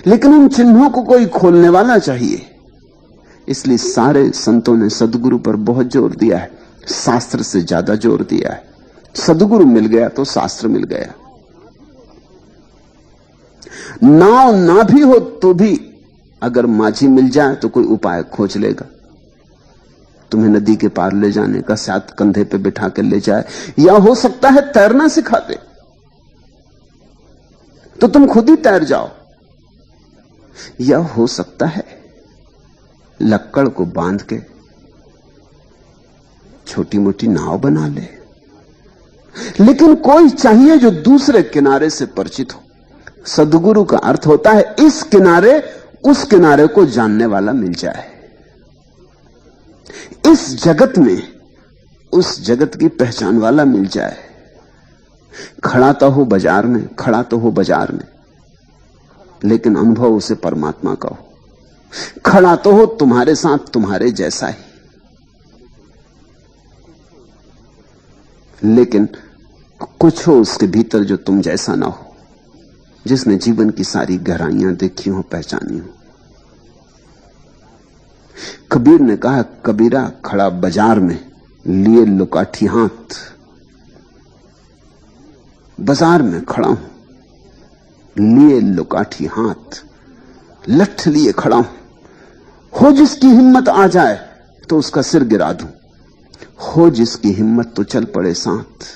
लेकिन उन चिन्हों को कोई खोलने वाला चाहिए। इसलिए सारे संतों ने सदगुरु पर बहुत जोर दिया है, शास्त्र से ज्यादा जोर दिया है। सदगुरु मिल गया तो शास्त्र मिल गया। नाव ना भी हो तो भी अगर माझी मिल जाए तो कोई उपाय खोज लेगा तुम्हें नदी के पार ले जाने का, शायद कंधे पे बिठा कर ले जाए, या हो सकता है तैरना सिखा दे तो तुम खुद ही तैर जाओ, या हो सकता है लक्कड़ को बांध के छोटी मोटी नाव बना ले। लेकिन कोई चाहिए जो दूसरे किनारे से परिचित हो। सदगुरु का अर्थ होता है इस किनारे उस किनारे को जानने वाला मिल जाए, इस जगत में उस जगत की पहचान वाला मिल जाए। खड़ा तो हो बाजार में, खड़ा तो हो बाजार में, लेकिन अनुभव उसे परमात्मा का हो। खड़ा तो हो तुम्हारे साथ तुम्हारे जैसा ही, लेकिन कुछ हो उसके भीतर जो तुम जैसा ना हो, जिसने जीवन की सारी गहराइयां देखी हो, पहचानी हो। कबीर ने कहा, कबीरा खड़ा बाजार में लिए लुकाठी हाथ। बाजार में खड़ा हूं, लिए लुकाठी हाथ, लठ लिए खड़ा हूं। हो जिसकी हिम्मत आ जाए तो उसका सिर गिरा दूं, हो जिसकी हिम्मत तो चल पड़े साथ।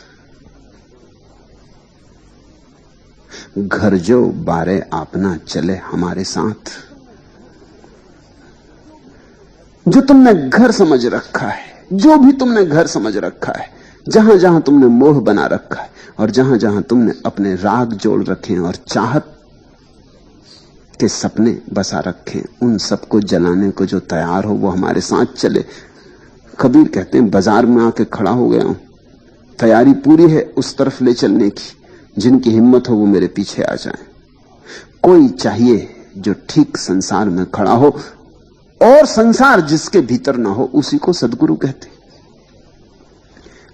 घर जो बारे अपना चले हमारे साथ। जो तुमने घर समझ रखा है, जो भी तुमने घर समझ रखा है, जहां जहां तुमने मोह बना रखा है और जहां जहां तुमने अपने राग जोड़ रखे हैं और चाहत के सपने बसा रखे, उन सबको जलाने को जो तैयार हो वो हमारे साथ चले। कबीर कहते हैं बाजार में आके खड़ा हो गया हूं, तैयारी पूरी है उस तरफ ले चलने की। जिनकी हिम्मत हो वो मेरे पीछे आ जाए। कोई चाहिए जो ठीक संसार में खड़ा हो और संसार जिसके भीतर ना हो उसी को सदगुरु कहते।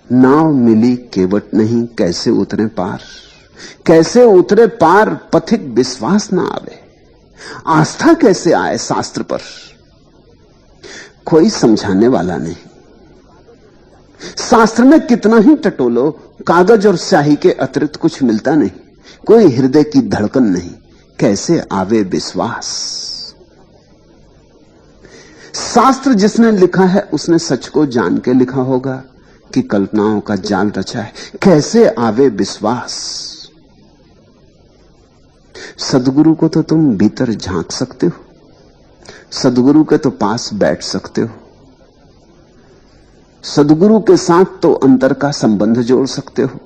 नाव मिली केवट नहीं, कैसे उतरे पार, कैसे उतरे पार, पथिक विश्वास ना आवे। आस्था कैसे आए शास्त्र पर, कोई समझाने वाला नहीं। शास्त्र में कितना ही टटोलो, कागज और स्याही के अतिरिक्त कुछ मिलता नहीं, कोई हृदय की धड़कन नहीं, कैसे आवे विश्वास। शास्त्र जिसने लिखा है उसने सच को जान के लिखा होगा कि कल्पनाओं का जाल रचा है, कैसे आवे विश्वास। सदगुरु को तो तुम भीतर झांक सकते हो, सदगुरु के तो पास बैठ सकते हो, सदगुरु के साथ तो अंतर का संबंध जोड़ सकते हो,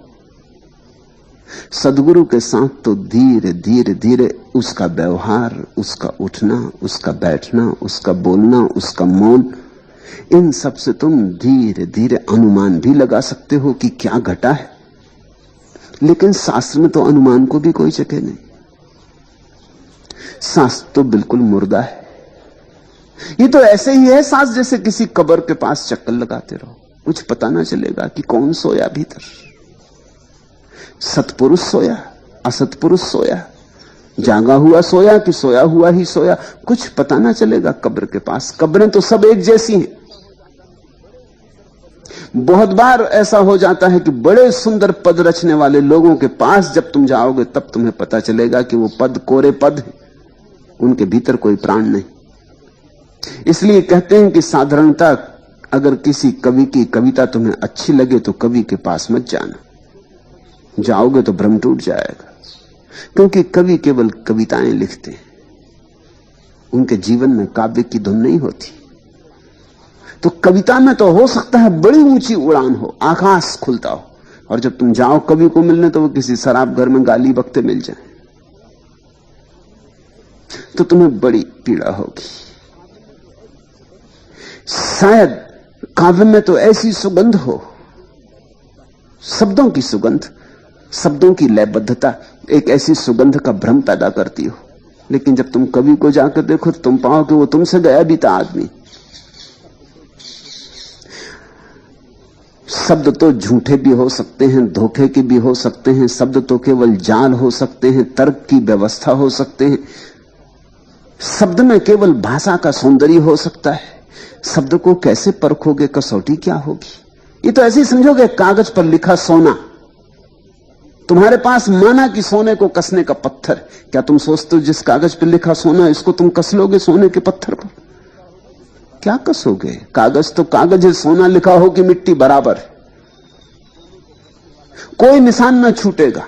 सदगुरु के साथ तो धीरे धीरे धीरे उसका व्यवहार, उसका उठना, उसका बैठना, उसका बोलना, उसका मौन, इन सब से तुम धीरे धीरे अनुमान भी लगा सकते हो कि क्या घटा है। लेकिन शास्त्र में तो अनुमान को भी कोई जगह नहीं, शास्त्र तो बिल्कुल मुर्दा है। ये तो ऐसे ही है शास्त्र जैसे किसी कब्र के पास चक्कर लगाते रहो, कुछ पता ना चलेगा कि कौन सोया भीतर, सतपुरुष सोया, असतपुरुष सोया, जागा हुआ सोया कि सोया हुआ ही सोया, कुछ पता ना चलेगा कब्र के पास। कब्रें तो सब एक जैसी हैं। बहुत बार ऐसा हो जाता है कि बड़े सुंदर पद रचने वाले लोगों के पास जब तुम जाओगे तब तुम्हें पता चलेगा कि वो पद कोरे पद हैं, उनके भीतर कोई प्राण नहीं। इसलिए कहते हैं कि साधारणता, अगर किसी कवि की कविता तुम्हें अच्छी लगे तो कवि के पास मत जाना, जाओगे तो भ्रम टूट जाएगा, क्योंकि कवि केवल कविताएं लिखते हैं, उनके जीवन में काव्य की धुन नहीं होती। तो कविता में तो हो सकता है बड़ी ऊंची उड़ान हो, आकाश खुलता हो, और जब तुम जाओ कवि को मिलने तो वो किसी शराब घर में गाली बकते मिल जाए तो तुम्हें बड़ी पीड़ा होगी। शायद काव्य में तो ऐसी सुगंध हो, शब्दों की सुगंध, शब्दों की लयबद्धता एक ऐसी सुगंध का भ्रम पैदा करती हो, लेकिन जब तुम कवि को जाकर देखो तो तुम पाओ कि वो तुमसे गया बीता आदमी। शब्द तो झूठे भी हो सकते हैं, धोखे के भी हो सकते हैं, शब्द तो केवल जाल हो सकते हैं, तर्क की व्यवस्था हो सकते हैं, शब्द में केवल भाषा का सौंदर्य हो सकता है। शब्द को कैसे परखोगे, कसौटी क्या होगी? ये तो ऐसे ही समझोगे कागज पर लिखा सोना, तुम्हारे पास माना कि सोने को कसने का पत्थर, क्या तुम सोचते हो जिस कागज पर लिखा सोना इसको तुम कस लोगे सोने के पत्थर पर? क्या कसोगे? कागज तो कागज है, सोना लिखा हो कि मिट्टी बराबर है, कोई निशान न छूटेगा।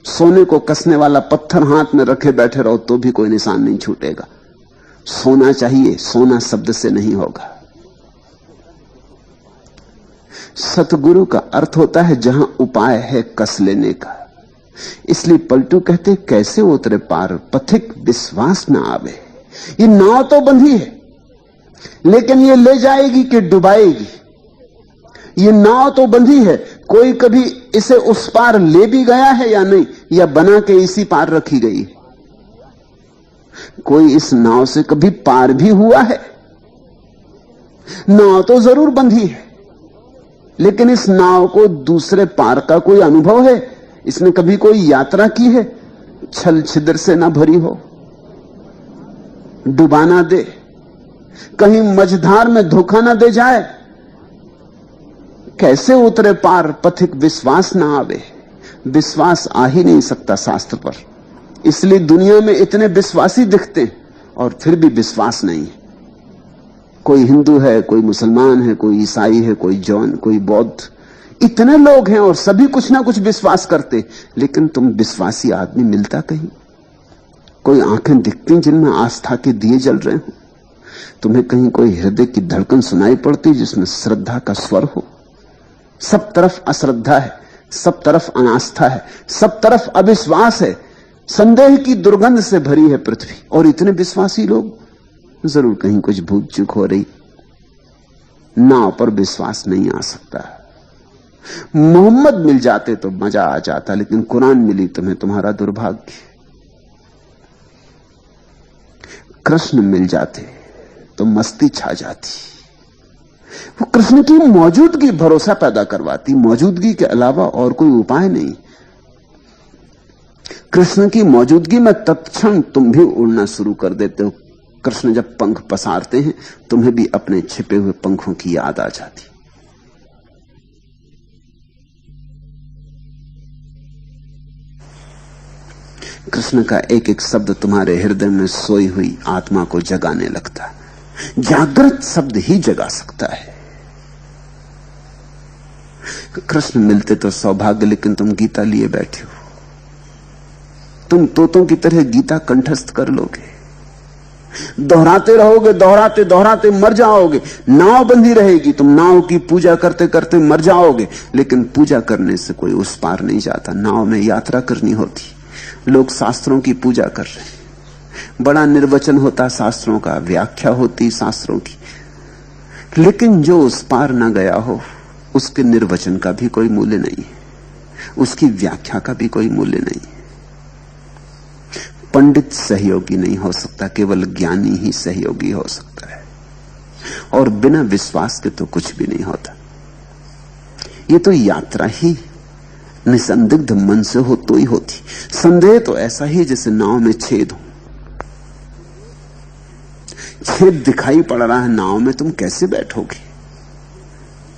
सोने को कसने वाला पत्थर हाथ में रखे बैठे रहो तो भी कोई निशान नहीं छूटेगा। सोना चाहिए, सोना शब्द से नहीं होगा। सतगुरु का अर्थ होता है जहां उपाय है कस लेने का। इसलिए पलटू कहते कैसे उतरे पार, पथिक विश्वास न आवे। ये नाव तो बंधी है, लेकिन ये ले जाएगी कि डुबाएगी? ये नाव तो बंधी है, कोई कभी इसे उस पार ले भी गया है या नहीं, या बना के इसी पार रखी गई है? कोई इस नाव से कभी पार भी हुआ है? नाव तो जरूर बंधी है, लेकिन इस नाव को दूसरे पार का कोई अनुभव है? इसने कभी कोई यात्रा की है? छल छिद्र से ना भरी हो, डुबाना दे, कहीं मझधार में धोखा ना दे जाए। कैसे उतरे पार, पथिक विश्वास ना आवे। विश्वास आ ही नहीं सकता शास्त्र पर, इसलिए दुनिया में इतने विश्वासी दिखते हैं और फिर भी विश्वास नहीं है। कोई हिंदू है, कोई मुसलमान है, कोई ईसाई है, कोई जैन, कोई बौद्ध, इतने लोग हैं और सभी कुछ ना कुछ विश्वास करते, लेकिन तुम विश्वासी आदमी मिलता कहीं? कोई आंखें दिखती जिनमें आस्था के दिए जल रहे हो? तुम्हें कहीं कोई हृदय की धड़कन सुनाई पड़ती जिसमें श्रद्धा का स्वर हो? सब तरफ अश्रद्धा है, सब तरफ अनास्था है, सब तरफ अविश्वास है, संदेह की दुर्गंध से भरी है पृथ्वी। और इतने विश्वासी लोग, जरूर कहीं कुछ भूल चूक हो रही। नाव पर विश्वास नहीं आ सकता। मोहम्मद मिल जाते तो मजा आ जाता, लेकिन कुरान मिली तुम्हें, तुम्हारा दुर्भाग्य। कृष्ण मिल जाते तो मस्ती छा जाती। वो कृष्ण की मौजूदगी भरोसा पैदा करवाती, मौजूदगी के अलावा और कोई उपाय नहीं। कृष्ण की मौजूदगी में तत्क्षण तुम भी उड़ना शुरू कर देते हो। कृष्ण जब पंख पसारते हैं तुम्हें भी अपने छिपे हुए पंखों की याद आ जाती। कृष्ण का एक एक शब्द तुम्हारे हृदय में सोई हुई आत्मा को जगाने लगता है। जागृत शब्द ही जगा सकता है। कृष्ण मिलते तो सौभाग्य, लेकिन तुम गीता लिए बैठे हो। तुम तोतों की तरह गीता कंठस्थ कर लोगे, दोहराते रहोगे, दोहराते दोहराते मर जाओगे। नाव बंधी रहेगी, तुम नाव की पूजा करते करते मर जाओगे। लेकिन पूजा करने से कोई उस पार नहीं जाता। नाव में यात्रा करनी होती। लोग शास्त्रों की पूजा कर रहे हैं, बड़ा निर्वचन होता शास्त्रों का, व्याख्या होती शास्त्रों की, लेकिन जो उस पार ना गया हो उसके निर्वचन का भी कोई मूल्य नहीं है, उसकी व्याख्या का भी कोई मूल्य नहीं है। पंडित सहयोगी नहीं हो सकता, केवल ज्ञानी ही सहयोगी हो सकता है। और बिना विश्वास के तो कुछ भी नहीं होता। ये तो यात्रा ही निसंदिग्ध मन से हो तो ही होती। संदेह तो ऐसा ही जैसे नाव में छेद हो। छेद दिखाई पड़ रहा है, नाव में तुम कैसे बैठोगे?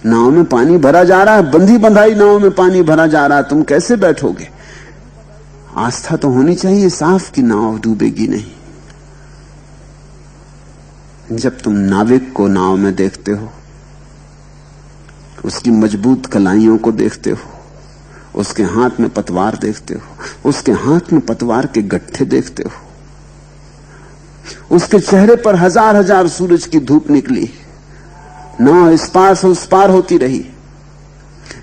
नाव में पानी भरा जा रहा है, बंधी बंधाई नाव में पानी भरा जा रहा है, तुम कैसे बैठोगे? आस्था तो होनी चाहिए साफ कि नाव डूबेगी नहीं। जब तुम नाविक को नाव में देखते हो, उसकी मजबूत कलाइयों को देखते हो, उसके हाथ में पतवार देखते हो, उसके हाथ में पतवार के गट्ठे देखते हो, उसके चेहरे पर हजार हजार सूरज की धूप निकली, नाव इस पार से उस पार होती रही।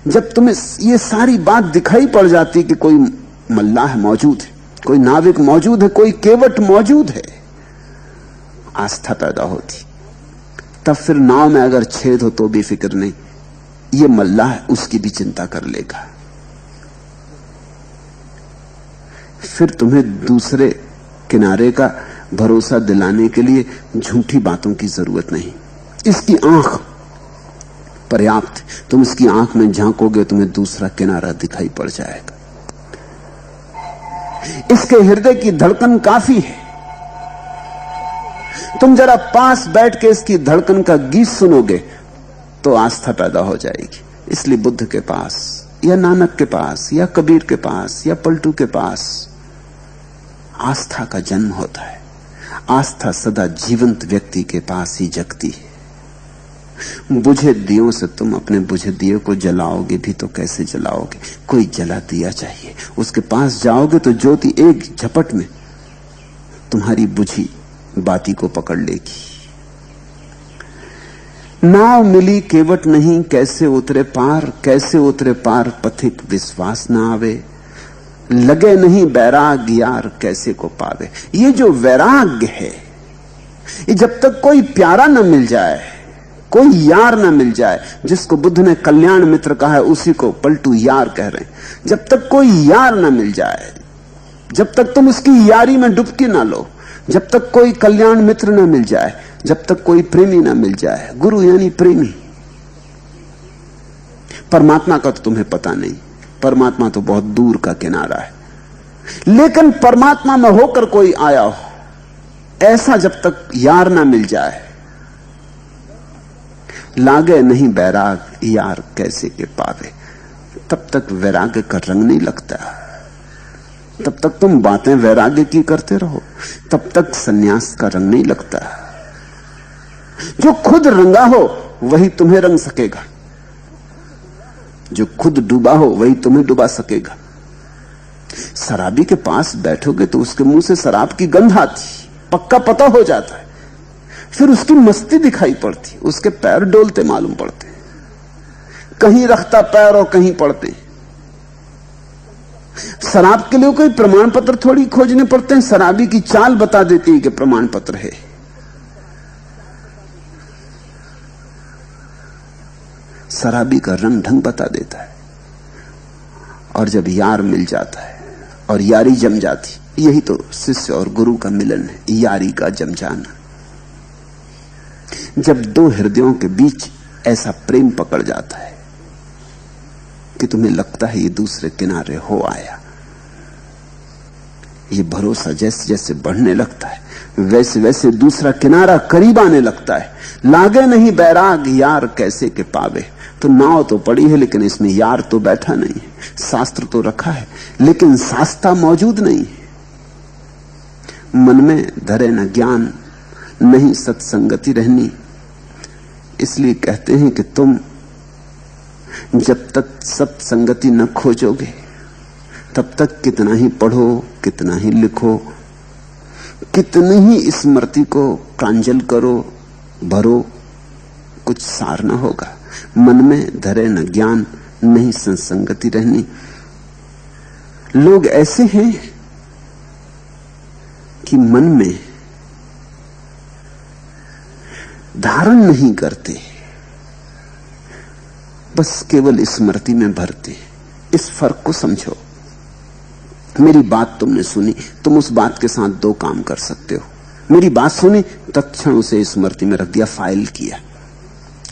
जब तुम्हें ये सारी बात दिखाई पड़ जाती कि कोई मल्लाह मौजूद है, कोई नाविक मौजूद है, कोई केवट मौजूद है, आस्था पैदा होती। तब फिर नाव में अगर छेद हो तो भी फिक्र नहीं, ये मल्लाह उसकी भी चिंता कर लेगा। फिर तुम्हें दूसरे किनारे का भरोसा दिलाने के लिए झूठी बातों की जरूरत नहीं। इसकी आंख पर्याप्त। तुम इसकी आंख में झांकोगे, तुम्हें दूसरा किनारा दिखाई पड़ जाएगा। इसके हृदय की धड़कन काफी है। तुम जरा पास बैठ के इसकी धड़कन का गीत सुनोगे तो आस्था पैदा हो जाएगी। इसलिए बुद्ध के पास या नानक के पास या कबीर के पास या पलटू के पास आस्था का जन्म होता है। आस्था सदा जीवंत व्यक्ति के पास ही जगती है। बुझे दियों से तुम अपने बुझे दिए को जलाओगे भी तो कैसे जलाओगे? कोई जला दिया चाहिए। उसके पास जाओगे तो ज्योति एक झपट में तुम्हारी बुझी बाती को पकड़ लेगी। नाव मिली केवट नहीं, कैसे उतरे पार, कैसे उतरे पार पथिक विश्वास ना आवे। लगे नहीं बैराग यार कैसे को पावे। ये जो वैराग्य है, ये जब तक कोई प्यारा न मिल जाए, कोई यार न मिल जाए, जिसको बुद्ध ने कल्याण मित्र कहा है उसी को पलटू यार कह रहे हैं। जब तक कोई यार न मिल जाए, जब तक तुम उसकी यारी में डुबकी ना लो, जब तक कोई कल्याण मित्र न मिल जाए, जब तक कोई प्रेमी न मिल जाए, गुरु यानी प्रेमी। परमात्मा का तो तुम्हें पता नहीं, परमात्मा तो बहुत दूर का किनारा है। लेकिन परमात्मा में होकर कोई आया हो, ऐसा जब तक यार ना मिल जाए, लागे नहीं बैराग यार कैसे के पावे, तब तक वैराग्य का रंग नहीं लगता। तब तक तुम बातें वैराग्य की करते रहो, तब तक सन्यास का रंग नहीं लगता। जो खुद रंगा हो वही तुम्हें रंग सकेगा, जो खुद डूबा हो वही तुम्हें डुबा सकेगा। शराबी के पास बैठोगे तो उसके मुंह से शराब की गंध आती, पक्का पता हो जाता है। फिर उसकी मस्ती दिखाई पड़ती, उसके पैर डोलते मालूम पड़ते, कहीं रखता पैर और कहीं पड़ते। शराब के लिए कोई प्रमाण पत्र थोड़ी खोजने पड़ते हैं, शराबी की चाल बता देती है कि प्रमाण पत्र है। शराबी का रंग ढंग बता देता है। और जब यार मिल जाता है और यारी जम जाती, यही तो शिष्य और गुरु का मिलन है, यारी का जम जाना। जब दो हृदयों के बीच ऐसा प्रेम पकड़ जाता है कि तुम्हें लगता है ये दूसरे किनारे हो आया, ये भरोसा जैसे जैसे बढ़ने लगता है वैसे वैसे दूसरा किनारा करीब आने लगता है। लागे नहीं बैराग यार कैसे के पावे, तो नाव तो पड़ी है लेकिन इसमें यार तो बैठा नहीं है, शास्त्र तो रखा है लेकिन शास्ता मौजूद नहीं है। मन में धरे न ज्ञान नहीं सत्संगति रहनी, इसलिए कहते हैं कि तुम जब तक सत्संगति न खोजोगे तब तक कितना ही पढ़ो, कितना ही लिखो, कितनी ही स्मृति को प्रांजल करो, भरो, कुछ सार न होगा। मन में धरे न ज्ञान नहीं सत्संगति रहनी। लोग ऐसे हैं कि मन में धारण नहीं करते, बस केवल स्मृति में भरते। इस फर्क को समझो। मेरी बात तुमने सुनी, तुम उस बात के साथ दो काम कर सकते हो। मेरी बात सुनी, तत्क्षण उसे स्मृति में रख दिया, फाइल किया,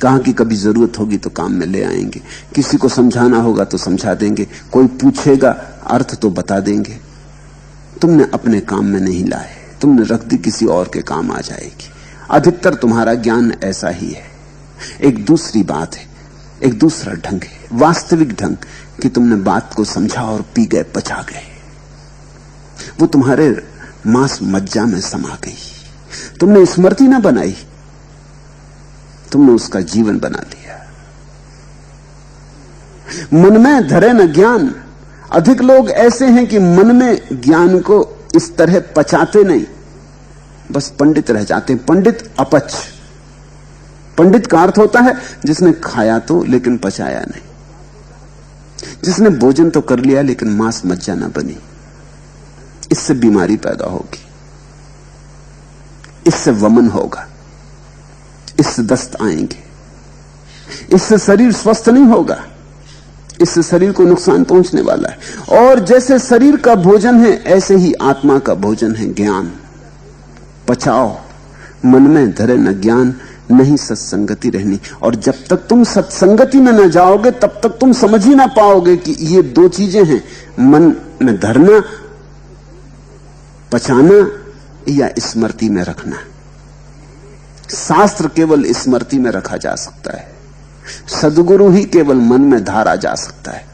कहा कि कभी जरूरत होगी तो काम में ले आएंगे, किसी को समझाना होगा तो समझा देंगे, कोई पूछेगा अर्थ तो बता देंगे। तुमने अपने काम में नहीं लाए, तुमने रख दी, किसी और के काम आ जाएगी। अधिकतर तुम्हारा ज्ञान ऐसा ही है। एक दूसरी बात है, एक दूसरा ढंग है, वास्तविक ढंग कि तुमने बात को समझा और पी गए, पचा गए, वो तुम्हारे मांस मज्जा में समा गई। तुमने स्मृति ना बनाई, तुमने उसका जीवन बना लिया। मन में धरे न ज्ञान। अधिक लोग ऐसे हैं कि मन में ज्ञान को इस तरह पचाते नहीं, बस पंडित रह जाते हैं। पंडित अपच। पंडित का अर्थ होता है जिसने खाया तो लेकिन पचाया नहीं, जिसने भोजन तो कर लिया लेकिन मांस मज्जा ना बनी। इससे बीमारी पैदा होगी, इससे वमन होगा, इससे दस्त आएंगे, इससे शरीर स्वस्थ नहीं होगा, इससे शरीर को नुकसान पहुंचने वाला है। और जैसे शरीर का भोजन है ऐसे ही आत्मा का भोजन है ज्ञान। पचाओ। मन में धरे न ज्ञान नहीं सत्संगति रहनी। और जब तक तुम सत्संगति में न जाओगे तब तक तुम समझ ही ना पाओगे कि ये दो चीजें हैं, मन में धरना, पचाना, या स्मृति में रखना। शास्त्र केवल स्मृति में रखा जा सकता है, सद्गुरु ही केवल मन में धारा जा सकता है।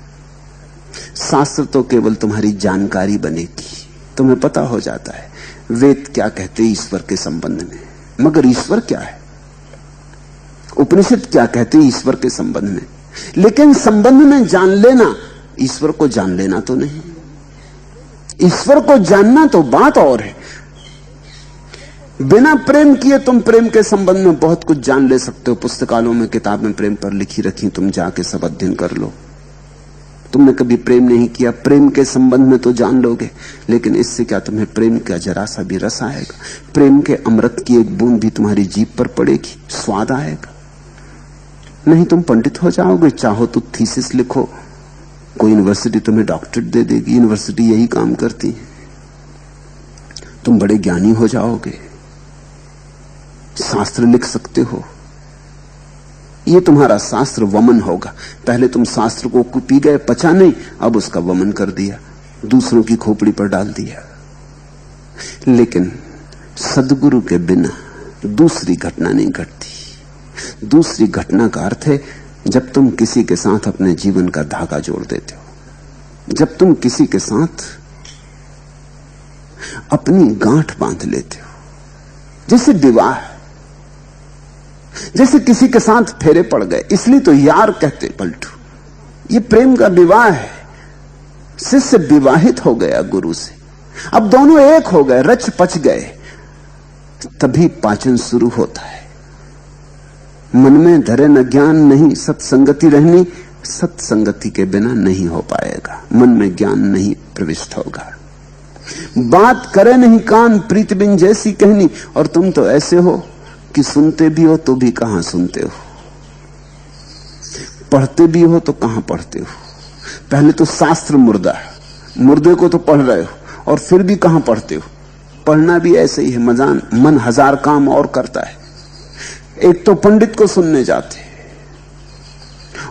शास्त्र तो केवल तुम्हारी जानकारी बनेगी, तुम्हें पता हो जाता है वेद क्या कहते हैं ईश्वर के संबंध में, मगर ईश्वर क्या है, उपनिषद क्या कहते हैं ईश्वर के संबंध में। लेकिन संबंध में जान लेना, ईश्वर को जान लेना तो नहीं। ईश्वर को जानना तो बात और है। बिना प्रेम किए तुम प्रेम के संबंध में बहुत कुछ जान ले सकते हो। पुस्तकालयों में किताबें प्रेम पर लिखी रखी, तुम जाके सब अध्ययन कर लो। तुमने कभी प्रेम नहीं किया, प्रेम के संबंध में तो जान लोगे, लेकिन इससे क्या तुम्हें प्रेम का जरा सा भी रस आएगा? प्रेम के अमृत की एक बूंद भी तुम्हारी जीभ पर पड़ेगी, स्वाद आएगा? नहीं, तुम पंडित हो जाओगे। चाहो तो थीसिस लिखो, कोई यूनिवर्सिटी तुम्हें डॉक्टरेट दे देगी, यूनिवर्सिटी यही काम करती है। तुम बड़े ज्ञानी हो जाओगे, शास्त्र लिख सकते हो। ये तुम्हारा शास्त्र वमन होगा। पहले तुम शास्त्र को पी गए, पचा नहीं, अब उसका वमन कर दिया, दूसरों की खोपड़ी पर डाल दिया। लेकिन सद्गुरु के बिना दूसरी घटना नहीं घटती। दूसरी घटना का अर्थ है जब तुम किसी के साथ अपने जीवन का धागा जोड़ देते हो, जब तुम किसी के साथ अपनी गांठ बांध लेते हो, जैसे विवाह, जैसे किसी के साथ फेरे पड़ गए, इसलिए तो यार कहते पलटू। ये प्रेम का विवाह है। शिष्य विवाहित हो गया गुरु से, अब दोनों एक हो गए, रच पच गए, तभी पाचन शुरू होता है। मन में धरे न ज्ञान नहीं सत्संगति रहनी। सत्संगति के बिना नहीं हो पाएगा, मन में ज्ञान नहीं प्रविष्ट होगा। बात करे नहीं कान प्रीत बिन जैसी कहनी। और तुम तो ऐसे हो कि सुनते भी हो तो भी कहां सुनते हो, पढ़ते भी हो तो कहां पढ़ते हो। पहले तो शास्त्र मुर्दा है, मुर्दे को तो पढ़ रहे हो, और फिर भी कहां पढ़ते हो। पढ़ना भी ऐसे ही है, मन हजार काम और करता है। एक तो पंडित को सुनने जाते,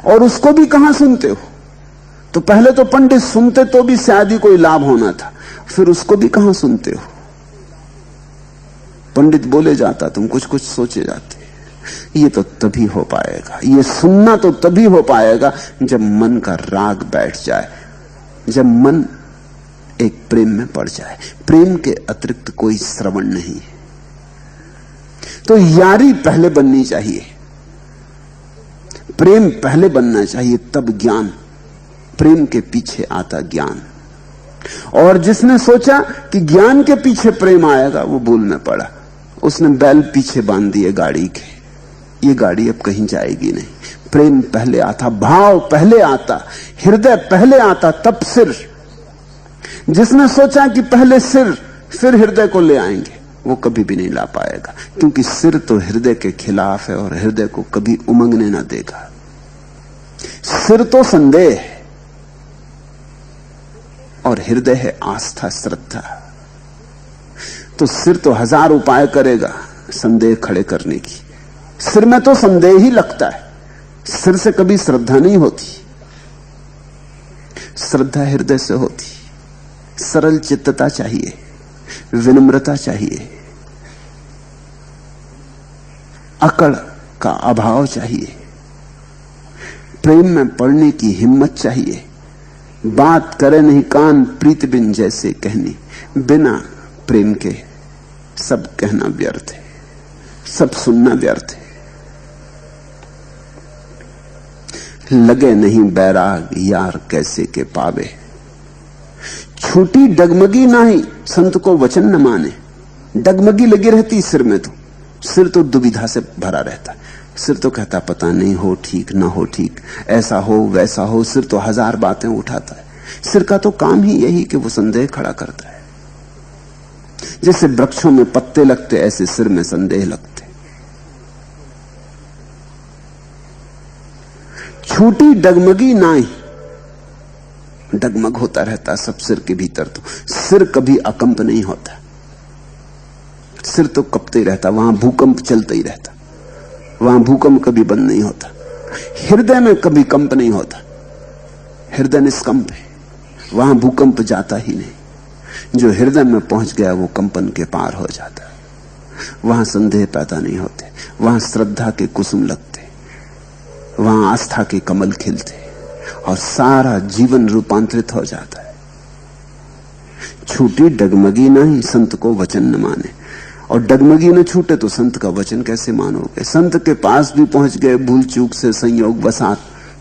और उसको भी कहां सुनते हो? तो पहले तो पंडित सुनते तो भी शायद ही कोई लाभ होना था, फिर उसको भी कहां सुनते हो? पंडित बोले जाता, तुम कुछ कुछ सोचे जाते। ये तो तभी हो पाएगा, ये सुनना तो तभी हो पाएगा जब मन का राग बैठ जाए, जब मन एक प्रेम में पड़ जाए। प्रेम के अतिरिक्त कोई श्रवण नहीं है। तो यारी पहले बननी चाहिए, प्रेम पहले बनना चाहिए, तब ज्ञान। प्रेम के पीछे आता ज्ञान। और जिसने सोचा कि ज्ञान के पीछे प्रेम आएगा, वो भूल में पड़ा। उसने बैल पीछे बांध दिए गाड़ी के, ये गाड़ी अब कहीं जाएगी नहीं। प्रेम पहले आता, भाव पहले आता, हृदय पहले आता, तब सिर। जिसने सोचा कि पहले सिर फिर हृदय को ले आएंगे, वो कभी भी नहीं ला पाएगा, क्योंकि सिर तो हृदय के खिलाफ है और हृदय को कभी उमंगने ना देगा। सिर तो संदेह है और हृदय है आस्था, श्रद्धा। तो सिर तो 1000 उपाय करेगा संदेह खड़े करने की। सिर में तो संदेह ही लगता है, सिर से कभी श्रद्धा नहीं होती। श्रद्धा हृदय से होती। सरल चित्तता चाहिए, विनम्रता चाहिए, अकड़ का अभाव चाहिए, प्रेम में पड़ने की हिम्मत चाहिए। बात करे नहीं कान प्रीत बिन जैसे कहनी, बिना प्रेम के सब कहना व्यर्थ है, सब सुनना व्यर्थ है। लगे नहीं बैराग यार कैसे के पावे, छूटी डगमगी नाही संत को वचन न माने। डगमगी लगी रहती सिर में, तो सिर तो दुविधा से भरा रहता। सिर तो कहता पता नहीं हो ठीक ना हो ठीक, ऐसा हो वैसा हो। सिर तो 1000 बातें उठाता है। सिर का तो काम ही यही कि वो संदेह खड़ा करता है। जैसे वृक्षों में पत्ते लगते, ऐसे सिर में संदेह लगते। छूटी डगमगी नाही, डगमग होता रहता सब सिर के भीतर। तो सिर कभी अकंप नहीं होता, सिर तो कपते ही रहता, वहां भूकंप चलता ही रहता, वहां भूकंप कभी बंद नहीं होता। हृदय में कभी कंप नहीं होता, हृदय निष्कंप है, वहां भूकंप जाता ही नहीं। जो हृदय में पहुंच गया वो कंपन के पार हो जाता है, वहां संदेह पैदा नहीं होते, वहां श्रद्धा के कुसुम लगते, वहां आस्था के कमल खिलते और सारा जीवन रूपांतरित हो जाता है। छूटी डगमगी नहीं संत को वचन न माने, और डगमगी न छूटे तो संत का वचन कैसे मानोगे? संत के पास भी पहुंच गए भूल चूक से, संयोग वसात,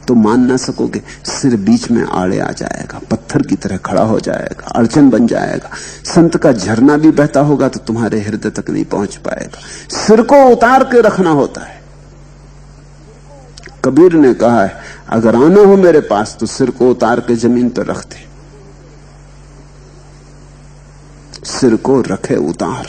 तो मान ना सकोगे। सिर बीच में आड़े आ जाएगा, पत्थर की तरह खड़ा हो जाएगा, अड़चन बन जाएगा। संत का झरना भी बहता होगा तो तुम्हारे हृदय तक नहीं पहुंच पाएगा। सिर को उतार के रखना होता है। कबीर ने कहा है, अगर आना हो मेरे पास तो सिर को उतार के जमीन पर रख दे। सिर को रखे उतार।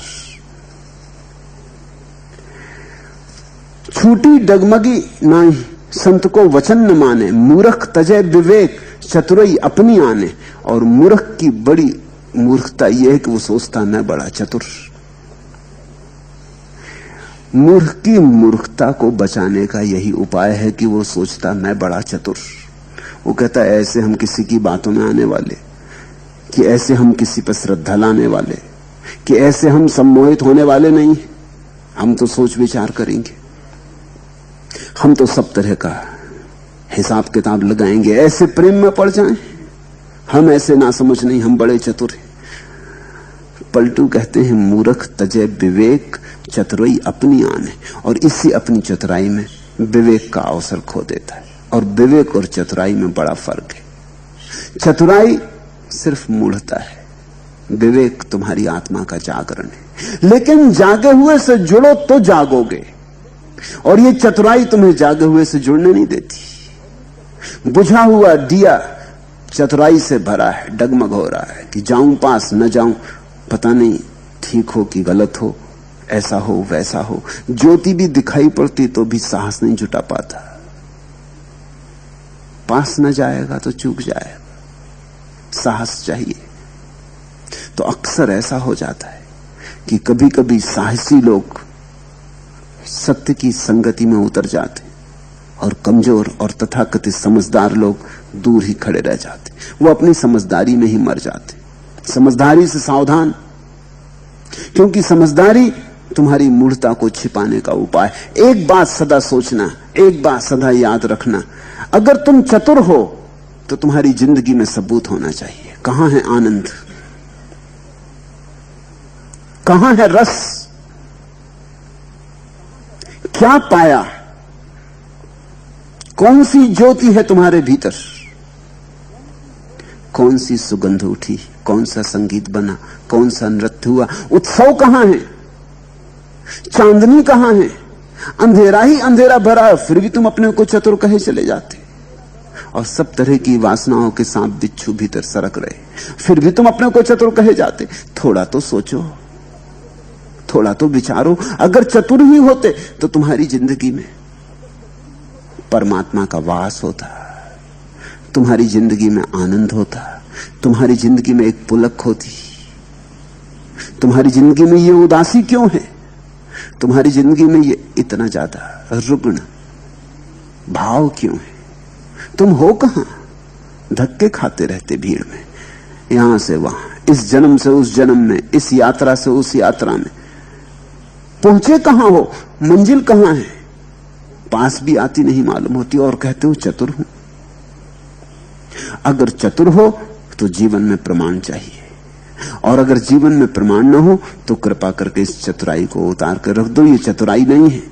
छूटी डगमगी नाही संत को वचन न माने, मूर्ख तजय विवेक चतुरई अपनी आने। और मूर्ख की बड़ी मूर्खता यह है कि वो सोचता मैं बड़ा चतुर। मूर्ख की मूर्खता को बचाने का यही उपाय है कि वो सोचता मैं बड़ा चतुर। वो कहता है ऐसे हम किसी की बातों में आने वाले, कि ऐसे हम किसी पर श्रद्धा लाने वाले, कि ऐसे हम सम्मोहित होने वाले नहीं। हम तो सोच विचार करेंगे, हम तो सब तरह का हिसाब किताब लगाएंगे, ऐसे प्रेम में पड़ जाएं। हम ऐसे ना समझ नहीं, हम बड़े चतुर हैं। पलटू कहते हैं मूर्ख तजय विवेक चतुराई अपनी आने, और इसी अपनी चतुराई में विवेक का अवसर खो देता है। और विवेक और चतुराई में बड़ा फर्क है। चतुराई सिर्फ मूढ़ता है, विवेक तुम्हारी आत्मा का जागरण है। लेकिन जागे हुए से जुड़ो तो जागोगे, और ये चतुराई तुम्हें जागे हुए से जुड़ने नहीं देती। बुझा हुआ दिया चतुराई से भरा है, डगमग हो रहा है कि जाऊं पास न जाऊं, पता नहीं ठीक हो कि गलत हो, ऐसा हो वैसा हो। ज्योति भी दिखाई पड़ती तो भी साहस नहीं जुटा पाता। पास न जाएगा तो चूक जाएगा, साहस चाहिए। तो अक्सर ऐसा हो जाता है कि कभी कभी साहसी लोग सत्य की संगति में उतर जाते और कमजोर और तथाकथित समझदार लोग दूर ही खड़े रह जाते। वो अपनी समझदारी में ही मर जाते। समझदारी से सावधान, क्योंकि समझदारी तुम्हारी मूढ़ता को छिपाने का उपाय। एक बात सदा सोचना, एक बात सदा याद रखना, अगर तुम चतुर हो तो तुम्हारी जिंदगी में सबूत होना चाहिए। कहां है आनंद, कहां है रस, क्या पाया, कौन सी ज्योति है तुम्हारे भीतर, कौन सी सुगंध उठी, कौन सा संगीत बना, कौन सा नृत्य हुआ, उत्सव कहां है, चांदनी कहां है। अंधेरा ही अंधेरा भरा है, फिर भी तुम अपने को चतुर कहे चले जाते, और सब तरह की वासनाओं के सांप बिच्छू भीतर सरक रहे, फिर भी तुम अपने को चतुर कहे जाते। थोड़ा तो सोचो, थोड़ा तो विचारो। अगर चतुर ही होते तो तुम्हारी जिंदगी में परमात्मा का वास होता, तुम्हारी जिंदगी में आनंद होता, तुम्हारी जिंदगी में एक पुलक होती। तुम्हारी जिंदगी में ये उदासी क्यों है, तुम्हारी जिंदगी में ये इतना ज्यादा रुग्ण भाव क्यों है? तुम हो कहां? धक्के खाते रहते भीड़ में, यहां से वहां, इस जन्म से उस जन्म में, इस यात्रा से उस यात्रा में। पहुंचे कहां हो, मंजिल कहां है? पास भी आती नहीं मालूम होती और कहते हो चतुर हूं। अगर चतुर हो तो जीवन में प्रमाण चाहिए, और अगर जीवन में प्रमाण न हो तो कृपा करके इस चतुराई को उतार कर रख दो। ये चतुराई नहीं है,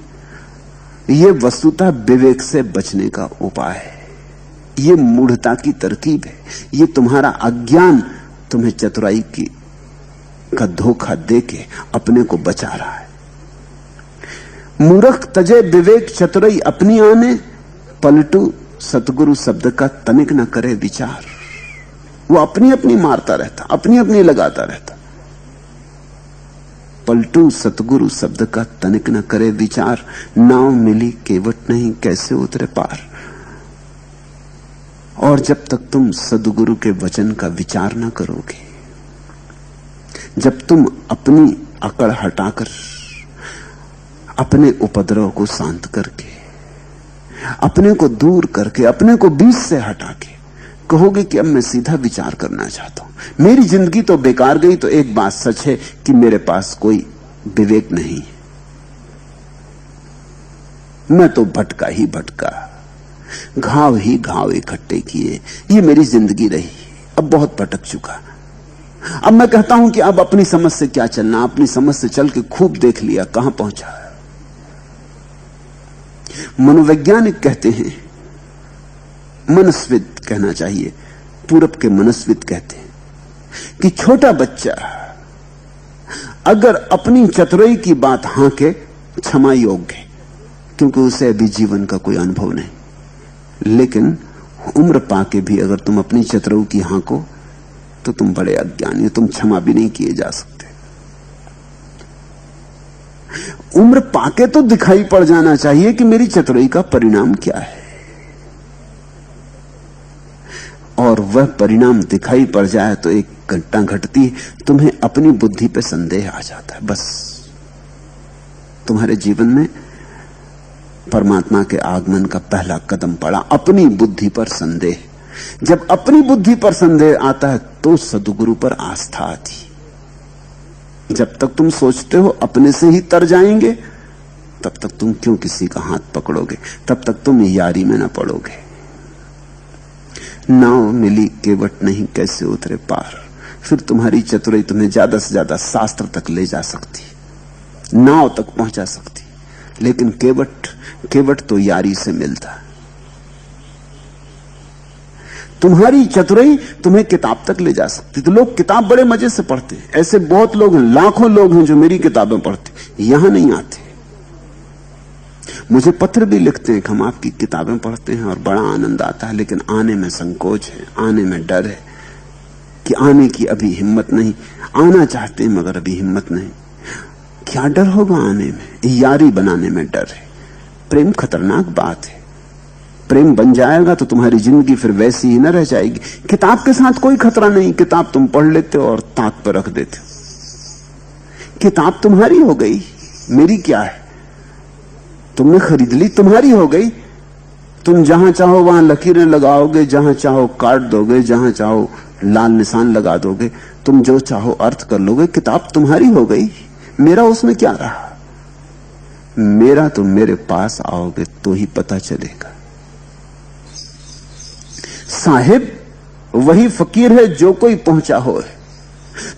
ये वस्तुतः विवेक से बचने का उपाय है, ये मूढ़ता की तरकीब है, ये तुम्हारा अज्ञान तुम्हें चतुराई की का धोखा देके अपने को बचा रहा है। मूर्ख तजे विवेक चतुराई अपनी आने, पलटू सतगुरु शब्द का तनिक न करे विचार। वो अपनी अपनी मारता रहता, अपनी अपनी लगाता रहता। पलटू सतगुरु शब्द का तनिक न करे विचार, नाव मिली केवट नहीं कैसे उतरे पार। और जब तक तुम सदगुरु के वचन का विचार न करोगे, जब तुम अपनी अकड़ हटाकर, अपने उपद्रव को शांत करके, अपने को दूर करके, अपने को बीच से हटा के कहोगे कि अब मैं सीधा विचार करना चाहता हूं, मेरी जिंदगी तो बेकार गई, तो एक बात सच है कि मेरे पास कोई विवेक नहीं है, मैं तो भटका ही भटका, घाव ही घाव इकट्ठे किए, ये मेरी जिंदगी रही, अब बहुत भटक चुका। अब मैं कहता हूं कि अब अपनी समझ से क्या चलना, अपनी समझ से चल के खूब देख लिया कहां पहुंचा। मनोवैज्ञानिक कहते हैं, मनस्विद कहना चाहिए, पूरब के मनस्विद कहते हैं कि छोटा बच्चा अगर अपनी चतुराई की बात हांके, क्षमा योग्य, क्योंकि उसे अभी जीवन का कोई अनुभव नहीं। लेकिन उम्र पाके भी अगर तुम अपनी चतुराई की हांको तो तुम बड़े अज्ञानी, तुम क्षमा भी नहीं किए जा सकते। उम्र पाके तो दिखाई पड़ जाना चाहिए कि मेरी चतुराई का परिणाम क्या है, और वह परिणाम दिखाई पड़ जाए तो एक घटना घटती, तुम्हें अपनी बुद्धि पे संदेह आ जाता है। बस तुम्हारे जीवन में परमात्मा के आगमन का पहला कदम पड़ा, अपनी बुद्धि पर संदेह। जब अपनी बुद्धि पर संदेह आता है तो सद्गुरु पर आस्था आती। जब तक तुम सोचते हो अपने से ही तर जाएंगे, तब तक तुम क्यों किसी का हाथ पकड़ोगे, तब तक तुम यारी में न पड़ोगे। नाव मिली केवट नहीं कैसे उतरे पार। फिर तुम्हारी चतुराई तुम्हें ज्यादा से ज्यादा शास्त्र तक ले जा सकती, नाव तक पहुंचा सकती, लेकिन केवट तो यारी से मिलता। तुम्हारी चतुराई तुम्हें किताब तक ले जा सकती। तो लोग किताब बड़े मजे से पढ़ते हैं, ऐसे बहुत लोग हैं, लाखों लोग हैं जो मेरी किताबें पढ़ते, यहां नहीं आते। मुझे पत्र भी लिखते हैं कि हम आपकी किताबें पढ़ते हैं और बड़ा आनंद आता है, लेकिन आने में संकोच है, आने में डर है कि आने की अभी हिम्मत नहीं, आना चाहते हैं मगर अभी हिम्मत नहीं। क्या डर होगा आने में? यारी बनाने में डर है। प्रेम खतरनाक बात है, प्रेम बन जाएगा तो तुम्हारी जिंदगी फिर वैसी ही न रह जाएगी। किताब के साथ कोई खतरा नहीं, किताब तुम पढ़ लेते हो और ताक पर रख देते हो। किताब तुम्हारी हो गई, मेरी क्या है? तुमने खरीद ली, तुम्हारी हो गई। तुम जहां चाहो वहां लकीरें लगाओगे, जहां चाहो काट दोगे, जहां चाहो लाल निशान लगा दोगे, तुम जो चाहो अर्थ कर लोगे, किताब तुम्हारी हो गई। मेरा उसमें क्या रहा? मेरा तो मेरे पास आओगे तो ही पता चलेगा। साहिब वही फकीर है जो कोई पहुंचा हो है,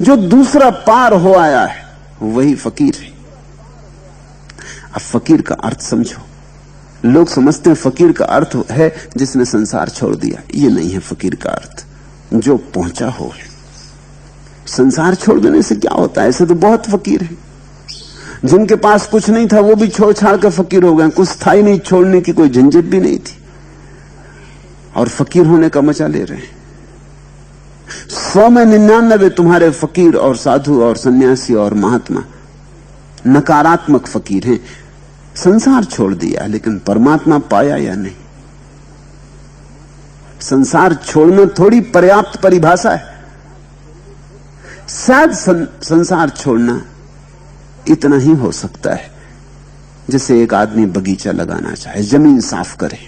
जो दूसरा पार हो आया है वही फकीर है। अब फकीर का अर्थ समझो। लोग समझते हैं फकीर का अर्थ है जिसने संसार छोड़ दिया। ये नहीं है फकीर का अर्थ, जो पहुंचा हो है। संसार छोड़ देने से क्या होता है? ऐसे तो बहुत फकीर है जिनके पास कुछ नहीं था, वो भी छोड़ छाड़ कर फकीर हो गए। कुछ था ही नहीं, छोड़ने की कोई झंझट भी नहीं थी, और फकीर होने का मजा ले रहे हैं। 100 में 99 तुम्हारे फकीर और साधु और सन्यासी और महात्मा नकारात्मक फकीर हैं। संसार छोड़ दिया, लेकिन परमात्मा पाया या नहीं? संसार छोड़ना थोड़ी पर्याप्त परिभाषा है। शायद संसार छोड़ना इतना ही हो सकता है जैसे एक आदमी बगीचा लगाना चाहे, जमीन साफ करे,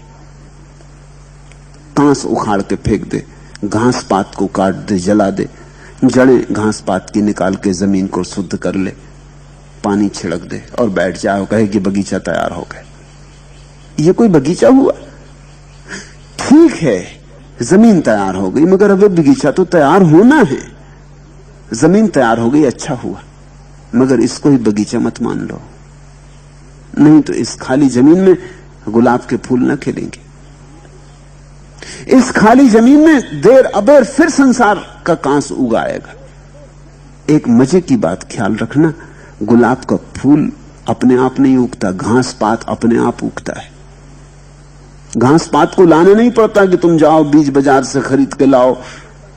घास उखाड़ के फेंक दे, घास पात को काट दे, जला दे, जड़ें घास पात की निकाल के जमीन को शुद्ध कर ले, पानी छिड़क दे और बैठ जाए, कहे कि बगीचा तैयार हो गया। ये कोई बगीचा हुआ? ठीक है, जमीन तैयार हो गई, मगर अब बगीचा तो तैयार होना है। जमीन तैयार हो गई, अच्छा हुआ, मगर इसको ही बगीचा मत मान लो, नहीं तो इस खाली जमीन में गुलाब के फूल न खिलेंगे। इस खाली जमीन में देर अबेर फिर संसार का कांस उगाएगा। एक मजे की बात ख्याल रखना, गुलाब का फूल अपने आप नहीं उगता, घास पात अपने आप उगता है। घास पात को लाना नहीं पड़ता कि तुम जाओ बीज बाजार से खरीद के लाओ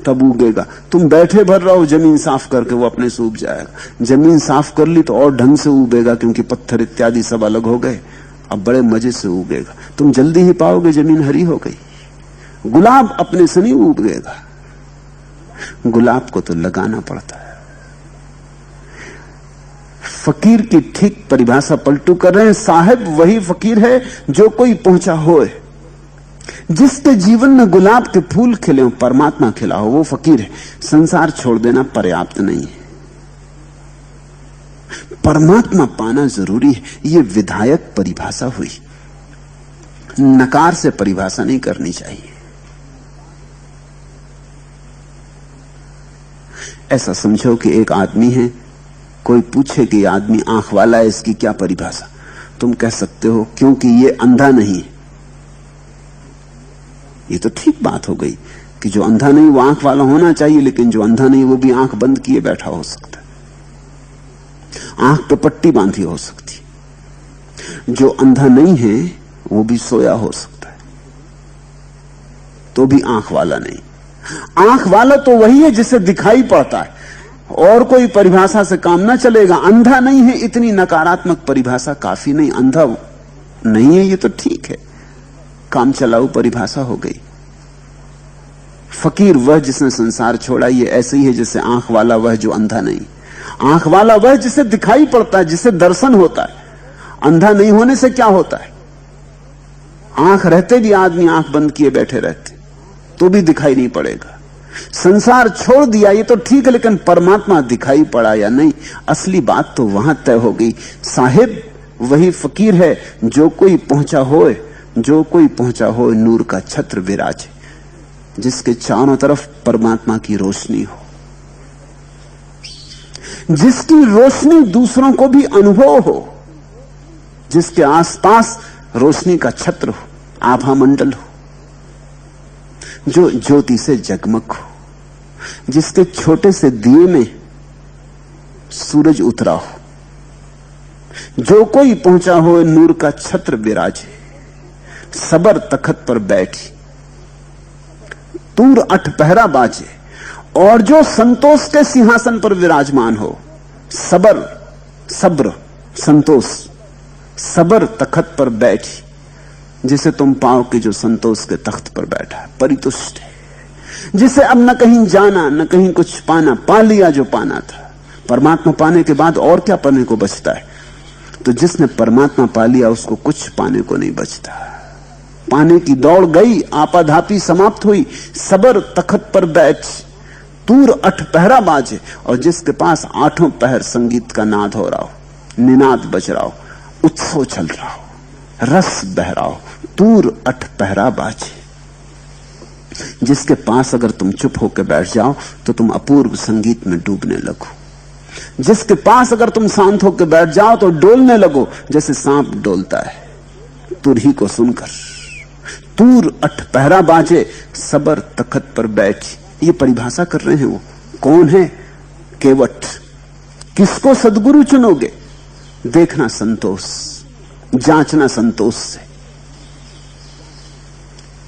तब उगेगा। तुम बैठे भर रहो जमीन साफ करके, वो अपने से उग जाएगा। जमीन साफ कर ली तो और ढंग से उगेगा, क्योंकि पत्थर इत्यादि सब अलग हो गए, अब बड़े मजे से उगेगा। तुम जल्दी ही पाओगे जमीन हरी हो गई। गुलाब अपने से नहीं उगेगा, गुलाब को तो लगाना पड़ता है। फकीर की ठीक परिभाषा पलटू कर रहे हैं। साहिब वही फकीर है जो कोई पहुंचा होए, जिसके जीवन में गुलाब के फूल खिले हो, परमात्मा खिला हो, वो फकीर है। संसार छोड़ देना पर्याप्त नहीं है, परमात्मा पाना जरूरी है। ये विधायक परिभाषा हुई, नकार से परिभाषा नहीं करनी चाहिए। ऐसा समझो कि एक आदमी है, कोई पूछे कि आदमी आंख वाला है, इसकी क्या परिभाषा? तुम कह सकते हो क्योंकि ये अंधा नहीं है। ये तो ठीक बात हो गई कि जो अंधा नहीं वो आंख वाला होना चाहिए, लेकिन जो अंधा नहीं वो भी आंख बंद किए बैठा हो सकता है, आंख पे पट्टी बांधी हो सकती। जो अंधा नहीं है वो भी सोया हो सकता है, तो भी आंख वाला नहीं। आंख वाला तो वही है जिसे दिखाई पड़ता है, और कोई परिभाषा से काम ना चलेगा। अंधा नहीं है, इतनी नकारात्मक परिभाषा काफी नहीं। अंधा नहीं है ये तो ठीक है, काम चलाऊ परिभाषा हो गई। फकीर वह जिसने संसार छोड़ा, ये ऐसे ही है जैसे आंख वाला वह जो अंधा नहीं। आंख वाला वह जिसे दिखाई पड़ता है, जिसे दर्शन होता है। अंधा नहीं होने से क्या होता है? आंख रहते भी आदमी आंख बंद किए बैठे रहते तो भी दिखाई नहीं पड़ेगा। संसार छोड़ दिया ये तो ठीक है, लेकिन परमात्मा दिखाई पड़ा या नहीं, असली बात तो वहां तय हो गई। साहिब वही फकीर है जो कोई पहुंचा होए, जो कोई पहुंचा हो नूर का छत्र विराजे, जिसके चारों तरफ परमात्मा की रोशनी हो, जिसकी रोशनी दूसरों को भी अनुभव हो, जिसके आसपास रोशनी का छत्र हो, आभा मंडल हो, जो ज्योति से जगमग हो, जिसके छोटे से दिए में सूरज उतरा हो। जो कोई पहुंचा हो नूर का छत्र विराजे, सबर तखत पर बैठी, तूर अठ पहरा बाजे, और जो संतोष के सिंहासन पर विराजमान हो। सबर, सब्र, संतोष, सबर तखत पर बैठी, जिसे तुम पाओ कि जो संतोष के तख्त पर बैठा है, परितुष्ट है, जिसे अब न कहीं जाना न कहीं कुछ पाना, पा लिया जो पाना था। परमात्मा पाने के बाद और क्या पाने को बचता है? तो जिसने परमात्मा पा लिया उसको कुछ पाने को नहीं बचता। पाने की दौड़ गई, आपाधापी समाप्त हुई। सबर तखत पर बैठ, तूर 8 पहरा बाजे। और जिसके पास 8 पहर संगीत का नाद हो रहा हो, निनाद बज रहा हो, उत्सव चल रहा हो, रस बह रहा हो, तूर 8 पहरा बाजे। जिसके पास अगर तुम चुप होकर बैठ जाओ तो तुम अपूर्व संगीत में डूबने लगो। जिसके पास अगर तुम शांत होकर बैठ जाओ तो डोलने लगो जैसे सांप डोलता है तुरही को सुनकर। तूर 8 पहरा बाजे, सबर तखत पर बैठ। ये परिभाषा कर रहे हैं वो। कौन है केवट? किसको सदगुरु चुनोगे? देखना संतोष, जांचना संतोष से।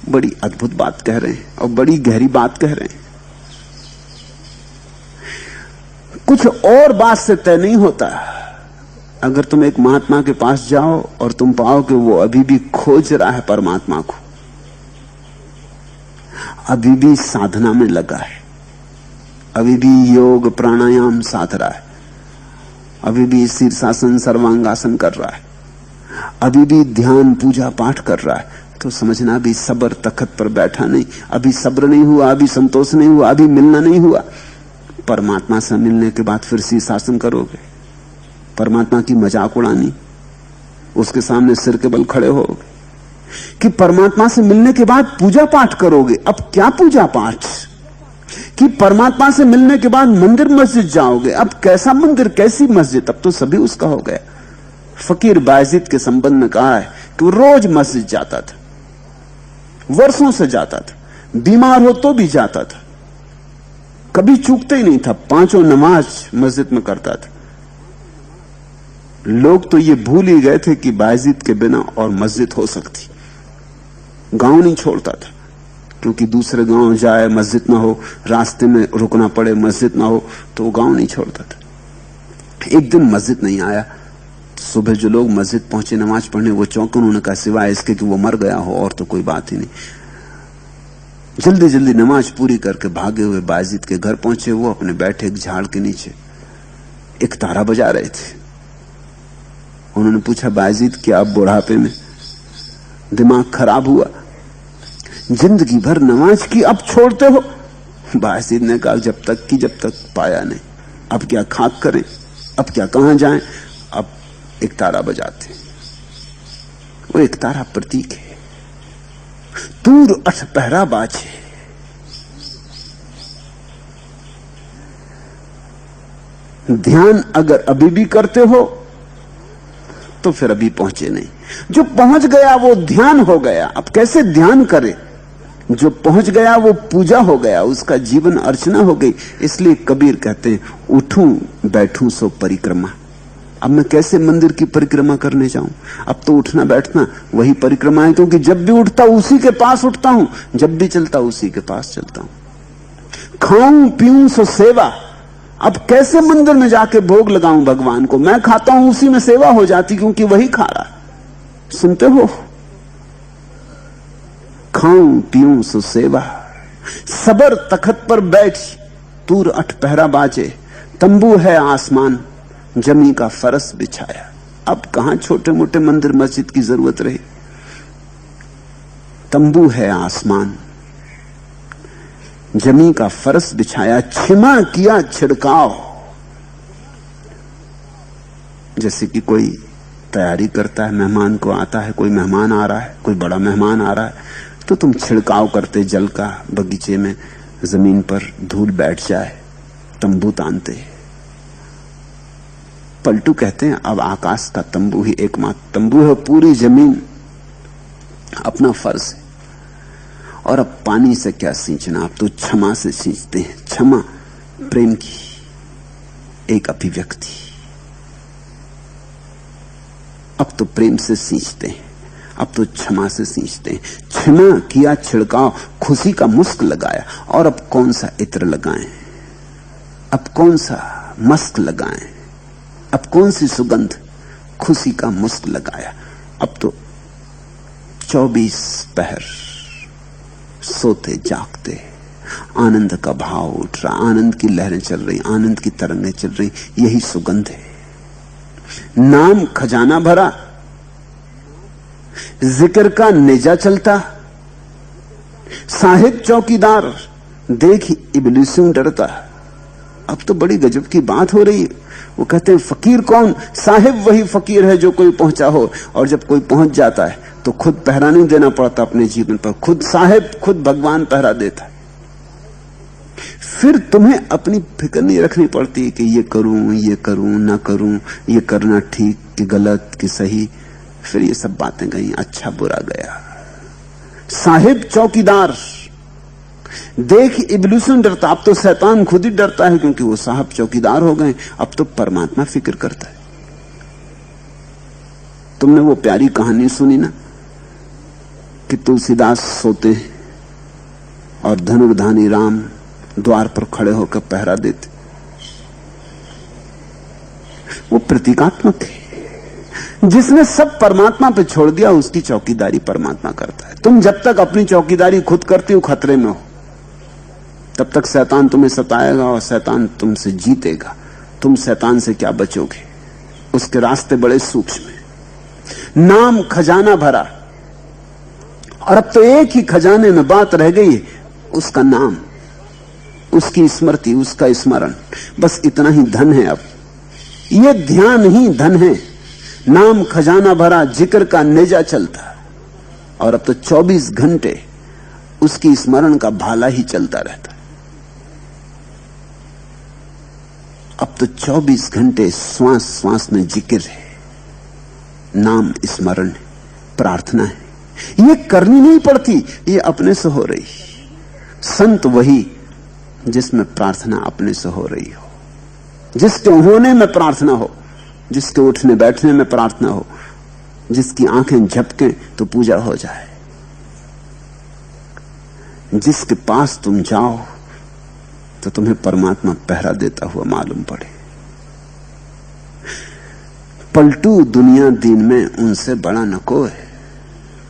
बड़ी अद्भुत बात कह रहे हैं और बड़ी गहरी बात कह रहे हैं। कुछ और बात से तय नहीं होता। अगर तुम एक महात्मा के पास जाओ और तुम पाओ कि वो अभी भी खोज रहा है परमात्मा को, अभी भी साधना में लगा है, अभी भी योग प्राणायाम साध रहा है, अभी भी शीर्षासन सर्वांगासन कर रहा है, अभी भी ध्यान पूजा पाठ कर रहा है, तो समझना अभी सब्र तखत पर बैठा नहीं, अभी सब्र नहीं हुआ, अभी संतोष नहीं हुआ, अभी मिलना नहीं हुआ। परमात्मा से मिलने के बाद फिर शीर्षासन करोगे, परमात्मा की मजाक उड़ानी, उसके सामने सिर के बल खड़े होगे। कि परमात्मा से मिलने के बाद पूजा पाठ करोगे। अब क्या पूजा पाठ? कि परमात्मा से मिलने के बाद मंदिर मस्जिद जाओगे। अब कैसा मंदिर, कैसी मस्जिद? अब तो सभी उसका हो गया। फकीर बायजीद के संबंध में कहा है कि वो रोज मस्जिद जाता था, वर्षों से जाता था, बीमार हो तो भी जाता था, कभी चूकते ही नहीं था, 5 नमाज मस्जिद में करता था। लोग तो ये भूल ही गए थे कि बायजीद के बिना और मस्जिद हो सकती। गांव नहीं छोड़ता था, क्योंकि दूसरे गांव जाए मस्जिद ना हो, रास्ते में रुकना पड़े मस्जिद ना हो, तो वो गांव नहीं छोड़ता था। एक दिन मस्जिद नहीं आया, सुबह जो लोग मस्जिद पहुंचे नमाज पढ़ने, वो चौंके। उन्होंने कहा सिवाय इसके कि वो मर गया हो और तो कोई बात ही नहीं। जल्दी जल्दी नमाज पूरी करके भागे हुए बायजीद के घर पहुंचे। वो अपने बैठे एक झाड़ के नीचे एक तारा बजा रहे थे। उन्होंने पूछा, बायजीद क्या आप बुढ़ापे में दिमाग खराब हुआ, जिंदगी भर नमाज की अब छोड़ते हो? बायजीद ने कहा, जब तक पाया नहीं। अब क्या खाक करें, अब क्या कहां जाएं? अब एक तारा बजाते। वो एक तारा प्रतीक है। तूर 8 पहरा बाजे। ध्यान अगर अभी भी करते हो तो फिर अभी पहुंचे नहीं। जो पहुंच गया वो ध्यान हो गया। अब कैसे ध्यान करे? जो पहुंच गया वो पूजा हो गया, उसका जीवन अर्चना हो गई। इसलिए कबीर कहते हैं, उठूं बैठूं सो परिक्रमा। अब मैं कैसे मंदिर की परिक्रमा करने जाऊं? अब तो उठना बैठना वही परिक्रमा है, क्योंकि जब भी उठता उसी के पास उठता हूं, जब भी चलता उसी के पास चलता हूं। खाऊं पीऊं सो सेवा। अब कैसे मंदिर में जाके भोग लगाऊं भगवान को? मैं खाता हूं उसी में सेवा हो जाती, क्योंकि वही खा रहा। सुनते हो? खाऊं पीऊं सो सेवा। सबर तखत पर बैठ, तूर 8 पहरा बाजे। तंबू है आसमान, जमी का फरस बिछाया। अब कहां छोटे मोटे मंदिर मस्जिद की जरूरत रही। तंबू है आसमान, जमी का फरस बिछाया। क्षमा किया छिड़काव। जैसे कि कोई तैयारी करता है, मेहमान को आता है, कोई मेहमान आ रहा है, कोई बड़ा मेहमान आ रहा है, तो तुम छिड़काव करते जल का, बगीचे में जमीन पर धूल बैठ जाए, तंबू तानते। पलटू कहते हैं, अब आकाश का तंबू ही एकमात्र तंबू है, पूरी जमीन अपना फर्ज है। और अब पानी से क्या सींचना, अब तो क्षमा से सींचते हैं। क्षमा प्रेम की एक अभिव्यक्ति। अब तो प्रेम से सींचते हैं, अब तो क्षमा से सींचते हैं। क्षमा किया छिड़काव, खुशी का मुस्क लगाया। और अब कौन सा इत्र लगाएं, अब कौन सा मस्क लगाएं, अब कौन सी सुगंध? खुशी का मुस्क लगाया। अब तो 24 पहर सोते जागते आनंद का भाव उठ रहा, आनंद की लहरें चल रही, आनंद की तरंगें चल रही। यही सुगंध है। नाम खजाना भरा, जिक्र का नेजा चलता, साहिब चौकीदार, देख इब्लीसों डरता। अब तो बड़ी गजब की बात हो रही है। वो कहते हैं फकीर कौन? साहिब वही फकीर है जो कोई पहुंचा हो, और जब कोई पहुंच जाता है तो खुद पहरा नहीं देना पड़ता अपने जीवन पर, खुद साहिब, खुद भगवान पहरा देता है। फिर तुम्हें अपनी फिक्र नहीं रखनी पड़ती कि ये करूं ना करूं, ये करना ठीक कि गलत कि सही। फिर ये सब बातें गई, अच्छा बुरा गया। साहिब चौकीदार, देख इब्लीसों डरता। अब तो शैतान खुद ही डरता है, क्योंकि वो साहब चौकीदार हो गए। अब तो परमात्मा फिक्र करता है। तुमने वो प्यारी कहानी सुनी ना कि तुलसीदास सोते हैं और धनुर्धानी राम द्वार पर खड़े होकर पहरा देते। वो प्रतीकात्मक है। जिसने सब परमात्मा पे छोड़ दिया, उसकी चौकीदारी परमात्मा करता है। तुम जब तक अपनी चौकीदारी खुद करते हो खतरे में हो, तब तक शैतान तुम्हें सताएगा और शैतान तुमसे जीतेगा। तुम शैतान से क्या बचोगे? उसके रास्ते बड़े सूक्ष्म हैं। नाम खजाना भरा, और अब तो एक ही खजाने में बात रह गई है, उसका नाम, उसकी स्मृति, उसका स्मरण। बस इतना ही धन है। अब ये ध्यान ही धन है। नाम खजाना भरा, जिक्र का नेजा चलता, और अब तो 24 घंटे उसकी स्मरण का भाला ही चलता रहता है। अब तो 24 घंटे श्वास श्वास में जिक्र है, नाम स्मरण है, प्रार्थना है। ये करनी नहीं पड़ती, ये अपने से हो रही। संत वही जिसमें प्रार्थना अपने से हो रही हो, जिसके होने में प्रार्थना हो, जिसके उठने बैठने में प्रार्थना हो, जिसकी आंखें झपकें तो पूजा हो जाए, जिसके पास तुम जाओ तो तुम्हें परमात्मा पहरा देता हुआ मालूम पड़े। पलटू दुनिया दीन में उनसे बड़ा न कोई।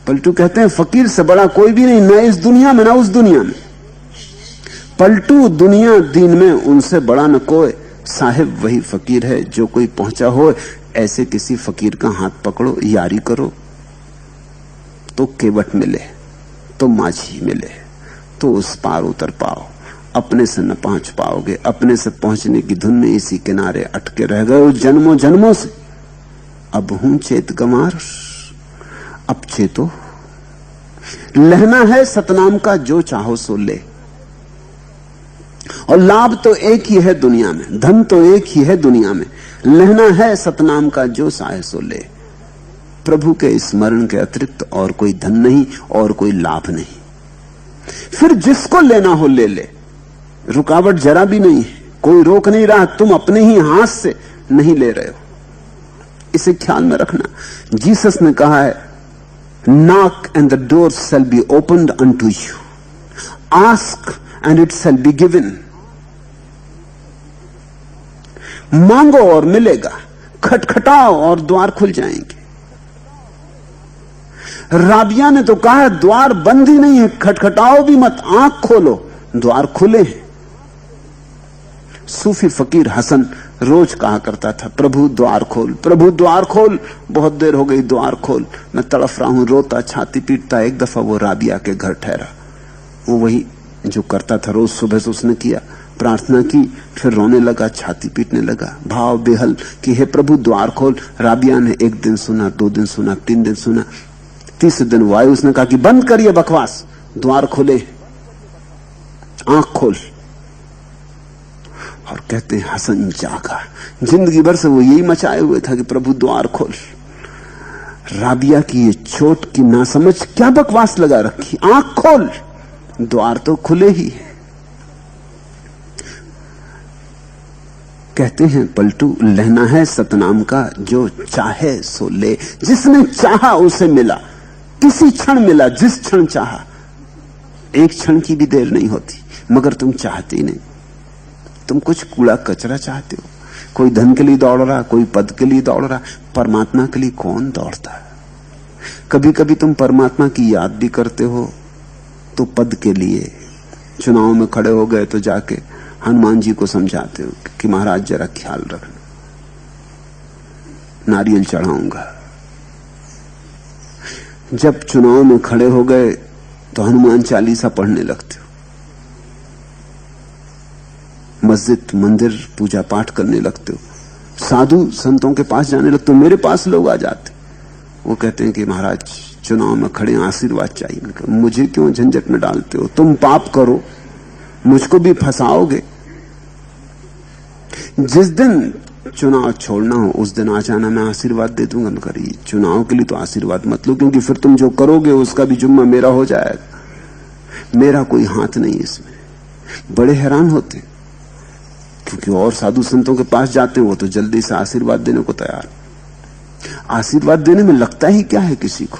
पलटू कहते हैं फकीर से बड़ा कोई भी नहीं, ना इस दुनिया में ना उस दुनिया में। पलटू दुनिया दीन में उनसे बड़ा न कोई, साहिब वही फकीर है जो कोई पहुंचा हो। ऐसे किसी फकीर का हाथ पकड़ो, यारी करो, तो केवट मिले, तो माझी मिले, तो उस पार उतर पाओ। अपने से न पहुंच पाओगे। अपने से पहुंचने की धुन में इसी किनारे अटके रह गए हो जन्मों जन्मों से। अब हूं चेत गंवार, अब चेतो। लहना है सतनाम का, जो चाहो सो ले। और लाभ तो एक ही है दुनिया में, धन तो एक ही है दुनिया में। लहना है सतनाम का, जो चाहे सो ले। प्रभु के स्मरण के अतिरिक्त और कोई धन नहीं, और कोई लाभ नहीं। फिर जिसको लेना हो ले ले, रुकावट जरा भी नहीं है, कोई रोक नहीं रहा। तुम अपने ही हाथ से नहीं ले रहे हो, इसे ख्याल में रखना। जीसस ने कहा है, knock and the door shall be opened unto you, ask and it shall be given। मांगो और मिलेगा, खटखटाओ और द्वार खुल जाएंगे। राबिया ने तो कहा द्वार बंद ही नहीं है, खटखटाओ भी मत, आंख खोलो, द्वार खुले हैं। सूफी फकीर हसन रोज कहा करता था, प्रभु द्वार खोल, प्रभु द्वार खोल। बहुत देर हो गई, द्वार खोल। मैं तड़फ रहा हूं, रोता, छाती पीटता। एक दफा वो राबिया के घर ठहरा। वो वही जो करता था रोज सुबह से उसने किया, प्रार्थना की, फिर रोने लगा, छाती पीटने लगा, भाव बेहल कि हे प्रभु द्वार खोल। राबिया ने 1 दिन सुना, 2 दिन सुना, 3 दिन सुना। तीसरे दिन वो आए, उसने कहा कि बंद करिए बकवास, द्वार खोले, आंख खोल। और कहते हैं हसन जागा। जिंदगी भर से वो यही मचाए हुए था कि प्रभु द्वार खोल। राबिया की ये चोट की नासमझ क्या बकवास लगा रखी, आंख खोल, द्वार तो खुले ही है। कहते हैं पलटू, लहना है सतनाम का, जो चाहे सो ले। जिसने चाहा उसे मिला, किसी क्षण मिला, जिस क्षण चाहा। एक क्षण की भी देर नहीं होती, मगर तुम चाहती नहीं। तुम कुछ कूड़ा कचरा चाहते हो। कोई धन के लिए दौड़ रहा, कोई पद के लिए दौड़ रहा, परमात्मा के लिए कौन दौड़ता है? कभी कभी तुम परमात्मा की याद भी करते हो तो पद के लिए। चुनाव में खड़े हो गए तो जाके हनुमान जी को समझाते हो कि महाराज जरा ख्याल रखना। नारियल चढ़ाऊंगा। जब चुनाव में खड़े हो गए तो हनुमान चालीसा पढ़ने लगते हो, मस्जिद मंदिर पूजा पाठ करने लगते हो, साधु संतों के पास जाने लगते हो। मेरे पास लोग आ जाते, वो कहते हैं कि महाराज चुनाव में खड़े आशीर्वाद चाहिए। मुझे क्यों झंझट में डालते हो, तुम पाप करो, मुझको भी फंसाओगे। जिस दिन चुनाव छोड़ना हो उस दिन आ जाना, मैं आशीर्वाद दे दूंगा। मैं करिए चुनाव के लिए तो आशीर्वाद मत लो, क्योंकि फिर तुम जो करोगे उसका भी जुम्मा मेरा हो जाएगा, मेरा कोई हाथ नहीं इसमें। बड़े हैरान होते, क्योंकि और साधु संतों के पास जाते हैं वो तो जल्दी से आशीर्वाद देने को तैयार। आशीर्वाद देने में लगता ही क्या है किसी को,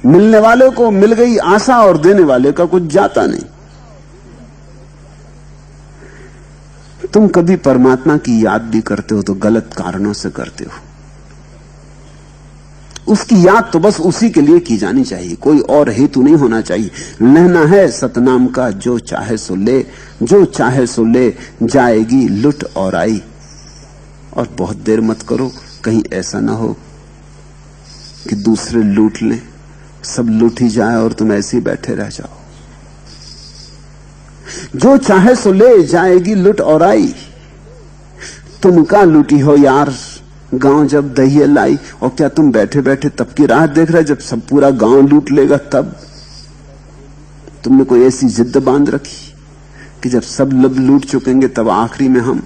मिलने वाले को मिल गई आशा और देने वाले का कुछ जाता नहीं। तुम कभी परमात्मा की याद भी करते हो तो गलत कारणों से करते हो। उसकी याद तो बस उसी के लिए की जानी चाहिए, कोई और हेतु नहीं होना चाहिए। लेना है सतनाम का जो चाहे सो ले, जो चाहे सो ले, जाएगी लुट और आई। और बहुत देर मत करो, कहीं ऐसा ना हो कि दूसरे लूट लें, सब लूट ही जाए और तुम ऐसे ही बैठे रह जाओ। जो चाहे सो ले, जाएगी लुट और आई। तुमका लूटी हो यार गांव जब दहिए लाई। और क्या तुम बैठे बैठे तब की राह देख रहे, जब सब पूरा गांव लूट लेगा तब? तुमने कोई ऐसी जिद बांध रखी कि जब सब लब लूट चुकेंगे तब आखिरी में हम?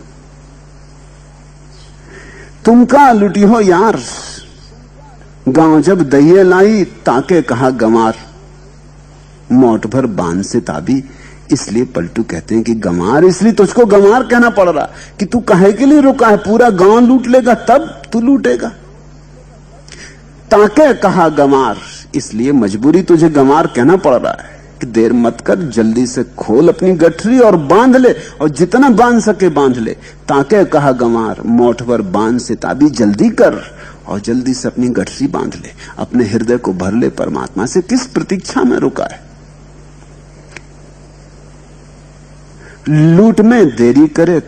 तुमका लूटी हो यार गांव जब दहिए लाई, ताके कहा गंवार मोट भर बांध से ताबी। इसलिए पलटू कहते हैं कि गंवार, इसलिए तुझको गंवार कहना पड़ रहा कि तू काहे के लिए रुका है, पूरा गांव लूट लेगा तब तू लूटेगा। ताके कहा गंवार, इसलिए मजबूरी तुझे गंवार कहना पड़ रहा है कि देर मत कर, जल्दी से खोल अपनी गठरी और बांध ले, और जितना बांध सके बांध ले। ताके कहा गंवार मोठ भर बांध से ताबी, जल्दी कर और जल्दी से अपनी गठरी बांध ले, अपने हृदय को भर ले परमात्मा से। किस प्रतीक्षा में रुका है? लूट में देरी करे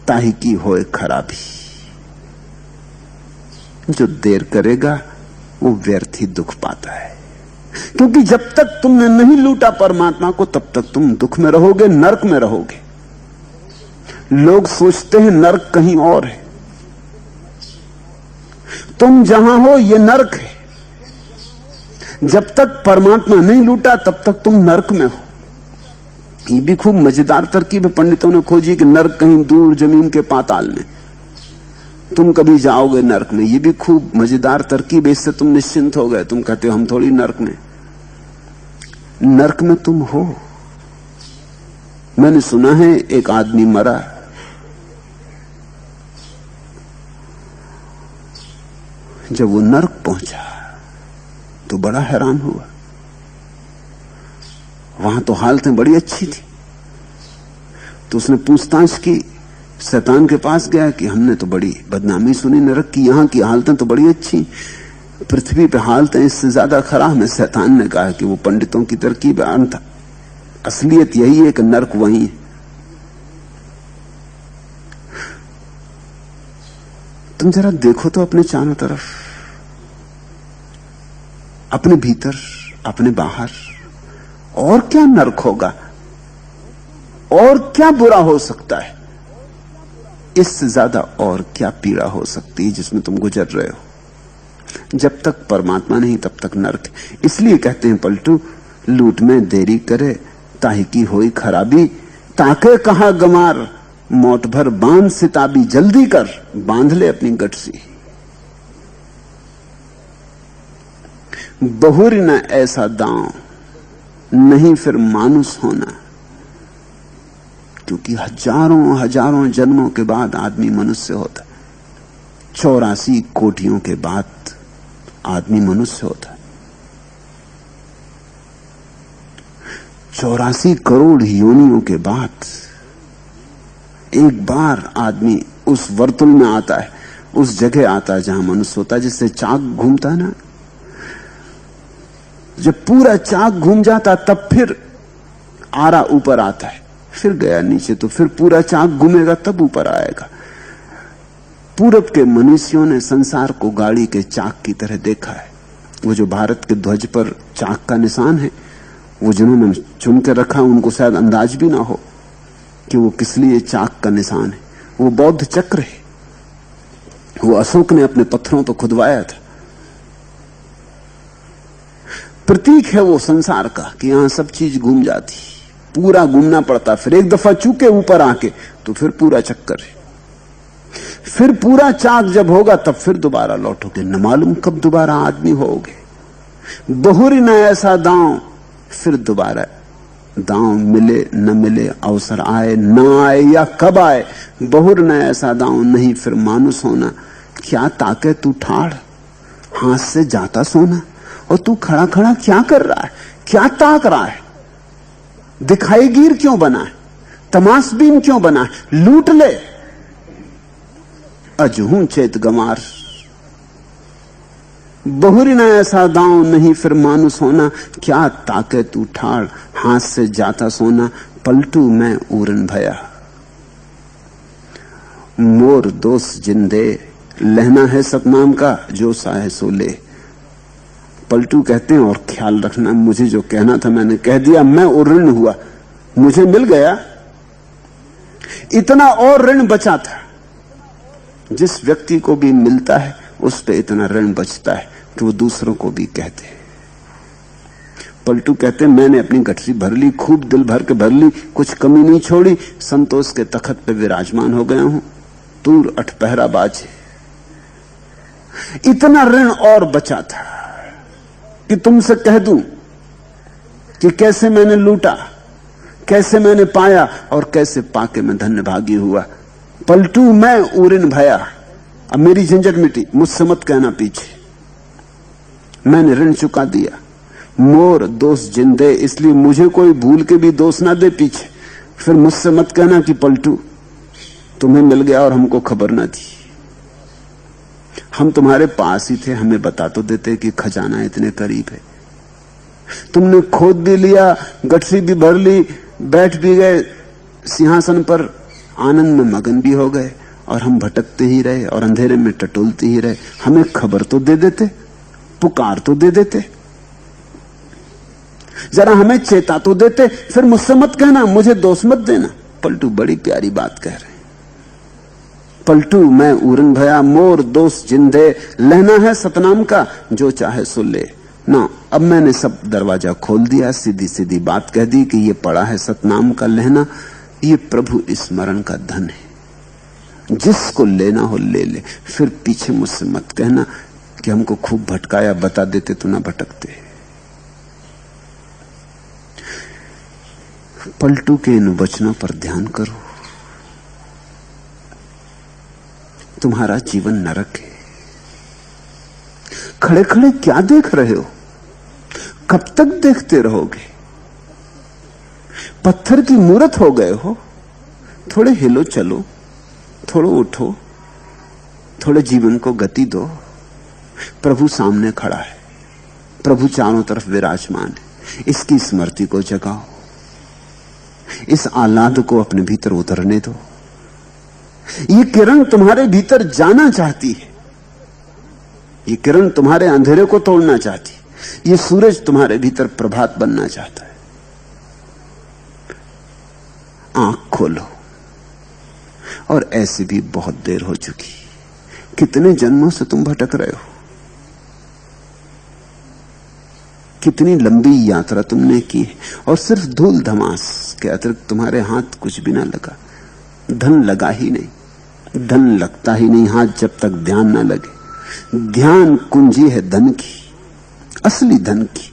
ताही की होए खराबी। जो देर करेगा वो व्यर्थ ही दुख पाता है, क्योंकि जब तक तुमने नहीं लूटा परमात्मा को तब तक तुम दुख में रहोगे, नरक में रहोगे। लोग सोचते हैं नरक कहीं और है, तुम जहां हो ये नरक है। जब तक परमात्मा नहीं लूटा तब तक तुम नरक में हो। ये भी खूब मजेदार तरकीब है पंडितों ने खोजी कि नरक कहीं दूर जमीन के पाताल में, तुम कभी जाओगे नरक में। ये भी खूब मजेदार तरकीब है, इससे तुम निश्चिंत हो गए। तुम कहते हो हम थोड़ी नरक में, नरक में तुम हो। मैंने सुना है एक आदमी मरा, जब वो नरक पहुंचा तो बड़ा हैरान हुआ। वहां तो हालतें बड़ी अच्छी थी, तो उसने पूछताछ की, शैतान के पास गया कि हमने तो बड़ी बदनामी सुनी नरक की, यहां की हालतें तो बड़ी अच्छी, पृथ्वी पे हालतें इससे ज्यादा खराब है। शैतान ने कहा कि वो पंडितों की तरकीब है, अंत असलियत यही है कि नरक वही है। तुम जरा देखो तो अपने चारों तरफ, अपने भीतर, अपने बाहर, और क्या नरक होगा, और क्या बुरा हो सकता है? इससे ज्यादा और क्या पीड़ा हो सकती है जिसमें तुम गुजर रहे हो? जब तक परमात्मा नहीं तब तक नरक। इसलिए कहते हैं पलटू, लूट में देरी करे ताही की होई खराबी। ताके कहा गंवार मोट भर बांध सिताबी, जल्दी कर बांध ले अपनी गठरी। बहुरी न ऐसा दांव नहीं फिर मानुस होना, क्योंकि हजारों हजारों जन्मों के बाद आदमी मनुष्य होता है। 84 कोटियों के बाद आदमी मनुष्य होता है। 84 करोड़ योनियों के बाद एक बार आदमी उस वर्तुल में आता है, उस जगह आता है जहां मनुष्य होता है। जिससे चाक घूमता है ना, जब पूरा चाक घूम जाता तब फिर आरा ऊपर आता है, फिर गया नीचे, तो फिर पूरा चाक घूमेगा तब ऊपर आएगा। पूरब के मनुष्यों ने संसार को गाड़ी के चाक की तरह देखा है। वो जो भारत के ध्वज पर चाक का निशान है, वो जिन्होंने चुन के रखा उनको शायद अंदाज भी ना हो कि वो किस लिए चाक का निशान है। वो बौद्ध चक्र है, वो अशोक ने अपने पत्थरों पर खुदवाया था। प्रतीक है वो संसार का कि यहां सब चीज घूम जाती, पूरा घूमना पड़ता, फिर एक दफा चूके ऊपर आके तो फिर पूरा चक्कर है, फिर पूरा चाक जब होगा तब फिर दोबारा लौटोगे, न मालूम कब दोबारा आदमी होगे। बहुरी न ऐसा दांव, फिर दोबारा दांव मिले न मिले, अवसर आए न आए या कब आए, बहुर न ऐसा दांव नहीं फिर मानुस होना। क्या ताके तू ठाड़, हाथ से जाता सोना, और तू खड़ा खड़ा क्या कर रहा है, क्या ताक रहा है, दिखाई गिर क्यों बना है, तमाशबीन क्यों बना है, लूट ले अजहू चेत गमार। बहुरी न ऐसा दांव नहीं फिर मानुस होना, क्या ताके तू ठाड़, हाथ से जाता सोना, पलटू मैं उरन भया। मोर दोस्त जिंदे, लहना है सतनाम का, जो सा है सो ले। पलटू कहते हैं, और ख्याल रखना, मुझे जो कहना था मैंने कह दिया, मैं उऋण हुआ, मुझे मिल गया। इतना और ऋण बचा था। जिस व्यक्ति को भी मिलता है उस पे इतना ऋण बचता है कि वो दूसरों को भी कहते हैं। पलटू कहते हैं, मैंने अपनी गठरी भर ली, खूब दिल भर के भर ली, कुछ कमी नहीं छोड़ी, संतोष के तखत पे विराजमान हो गया हूं, तूर अठपहरा बाजे। इतना ऋण और बचा था कि तुमसे कह दूं कि कैसे मैंने लूटा, कैसे मैंने पाया, और कैसे पाके मैं धन्यभागी हुआ। पलटू मैं उरिन भया, अब मेरी झंझट मिटी, मुझसे मत कहना पीछे, मैंने ऋण चुका दिया। मोर दोस्त जिंदे, इसलिए मुझे कोई भूल के भी दोष ना दे पीछे, फिर मुझसे मत कहना कि पलटू तुम्हें मिल गया और हमको खबर ना थी। हम तुम्हारे पास ही थे, हमें बता तो देते कि खजाना इतने करीब है। तुमने खोद भी लिया, गठरी भी भर ली, बैठ भी गए सिंहासन पर, आनंद में मगन भी हो गए, और हम भटकते ही रहे और अंधेरे में टटोलते ही रहे। हमें खबर तो दे देते, पुकार तो दे देते, जरा हमें चेता तो देते, फिर मुझसे मत कहना, मुझे दोष मत देना। पलटू बड़ी प्यारी बात कह रहे हैं। पलटू मैं उरन भया, मोर दोस्त जिंदे, लहना है सतनाम का, जो चाहे सो ले ना। अब मैंने सब दरवाजा खोल दिया, सीधी सीधी बात कह दी कि ये पड़ा है सतनाम का लहना, ये प्रभु स्मरण का धन है, जिसको लेना हो ले ले। फिर पीछे मुझसे मत कहना कि हमको खूब भटकाया, बता देते तो ना भटकते। पलटू के इन वचनों पर ध्यान करो। तुम्हारा जीवन नरक है। खड़े खड़े क्या देख रहे हो, कब तक देखते रहोगे? पत्थर की मूर्त हो गए हो। थोड़े हिलो चलो, थोड़ा उठो, थोड़े जीवन को गति दो। प्रभु सामने खड़ा है, प्रभु चारों तरफ विराजमान है। इसकी स्मृति को जगाओ, इस आह्लाद को अपने भीतर उतरने दो। ये किरण तुम्हारे भीतर जाना चाहती है, ये किरण तुम्हारे अंधेरे को तोड़ना चाहती है, ये सूरज तुम्हारे भीतर प्रभात बनना चाहता है। आंख खोलो। और ऐसे भी बहुत देर हो चुकी, कितने जन्मों से तुम भटक रहे हो, कितनी लंबी यात्रा तुमने की, और सिर्फ धूल धमास के अतिरिक्त तुम्हारे हाथ कुछ भी ना लगा। धन लगा ही नहीं, धन लगता ही नहीं हाथ जब तक ध्यान ना लगे। ध्यान कुंजी है धन की, असली धन की।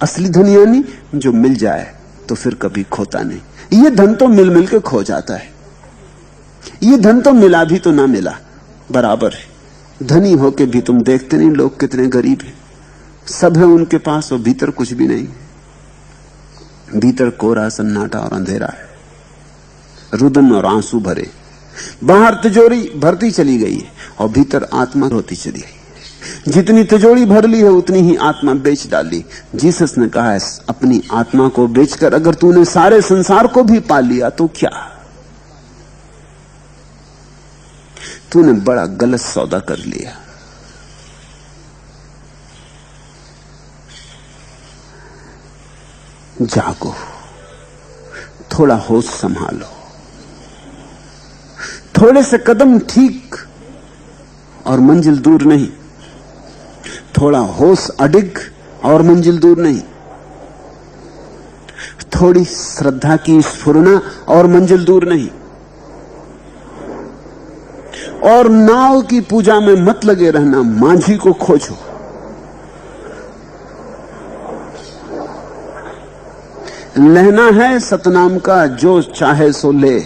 असली धन यानी जो मिल जाए तो फिर कभी खोता नहीं। ये धन तो मिल मिल के खो जाता है, ये धन तो मिला भी तो ना मिला बराबर है। धनी होके भी तुम देखते नहीं लोग कितने गरीब हैं, सब है उनके पास और भीतर कुछ भी नहीं। भीतर कोरा सन्नाटा और अंधेरा है, रुदन और आंसू भरे। बाहर तिजोरी भरती चली गई है और भीतर आत्मा रोती चली गई। जितनी तिजोरी भर ली है उतनी ही आत्मा बेच डाली। जीसस ने कहा है, अपनी आत्मा को बेचकर अगर तूने सारे संसार को भी पा लिया तो क्या? तूने बड़ा गलत सौदा कर लिया। जागो, थोड़ा होश संभालो, थोड़े से कदम ठीक और मंजिल दूर नहीं, थोड़ा होश अडिग और मंजिल दूर नहीं, थोड़ी श्रद्धा की स्फुरना और मंजिल दूर नहीं। और नाव की पूजा में मत लगे रहना, मांझी को खोजो। लहना है सतनाम का, जो चाहे सो ले।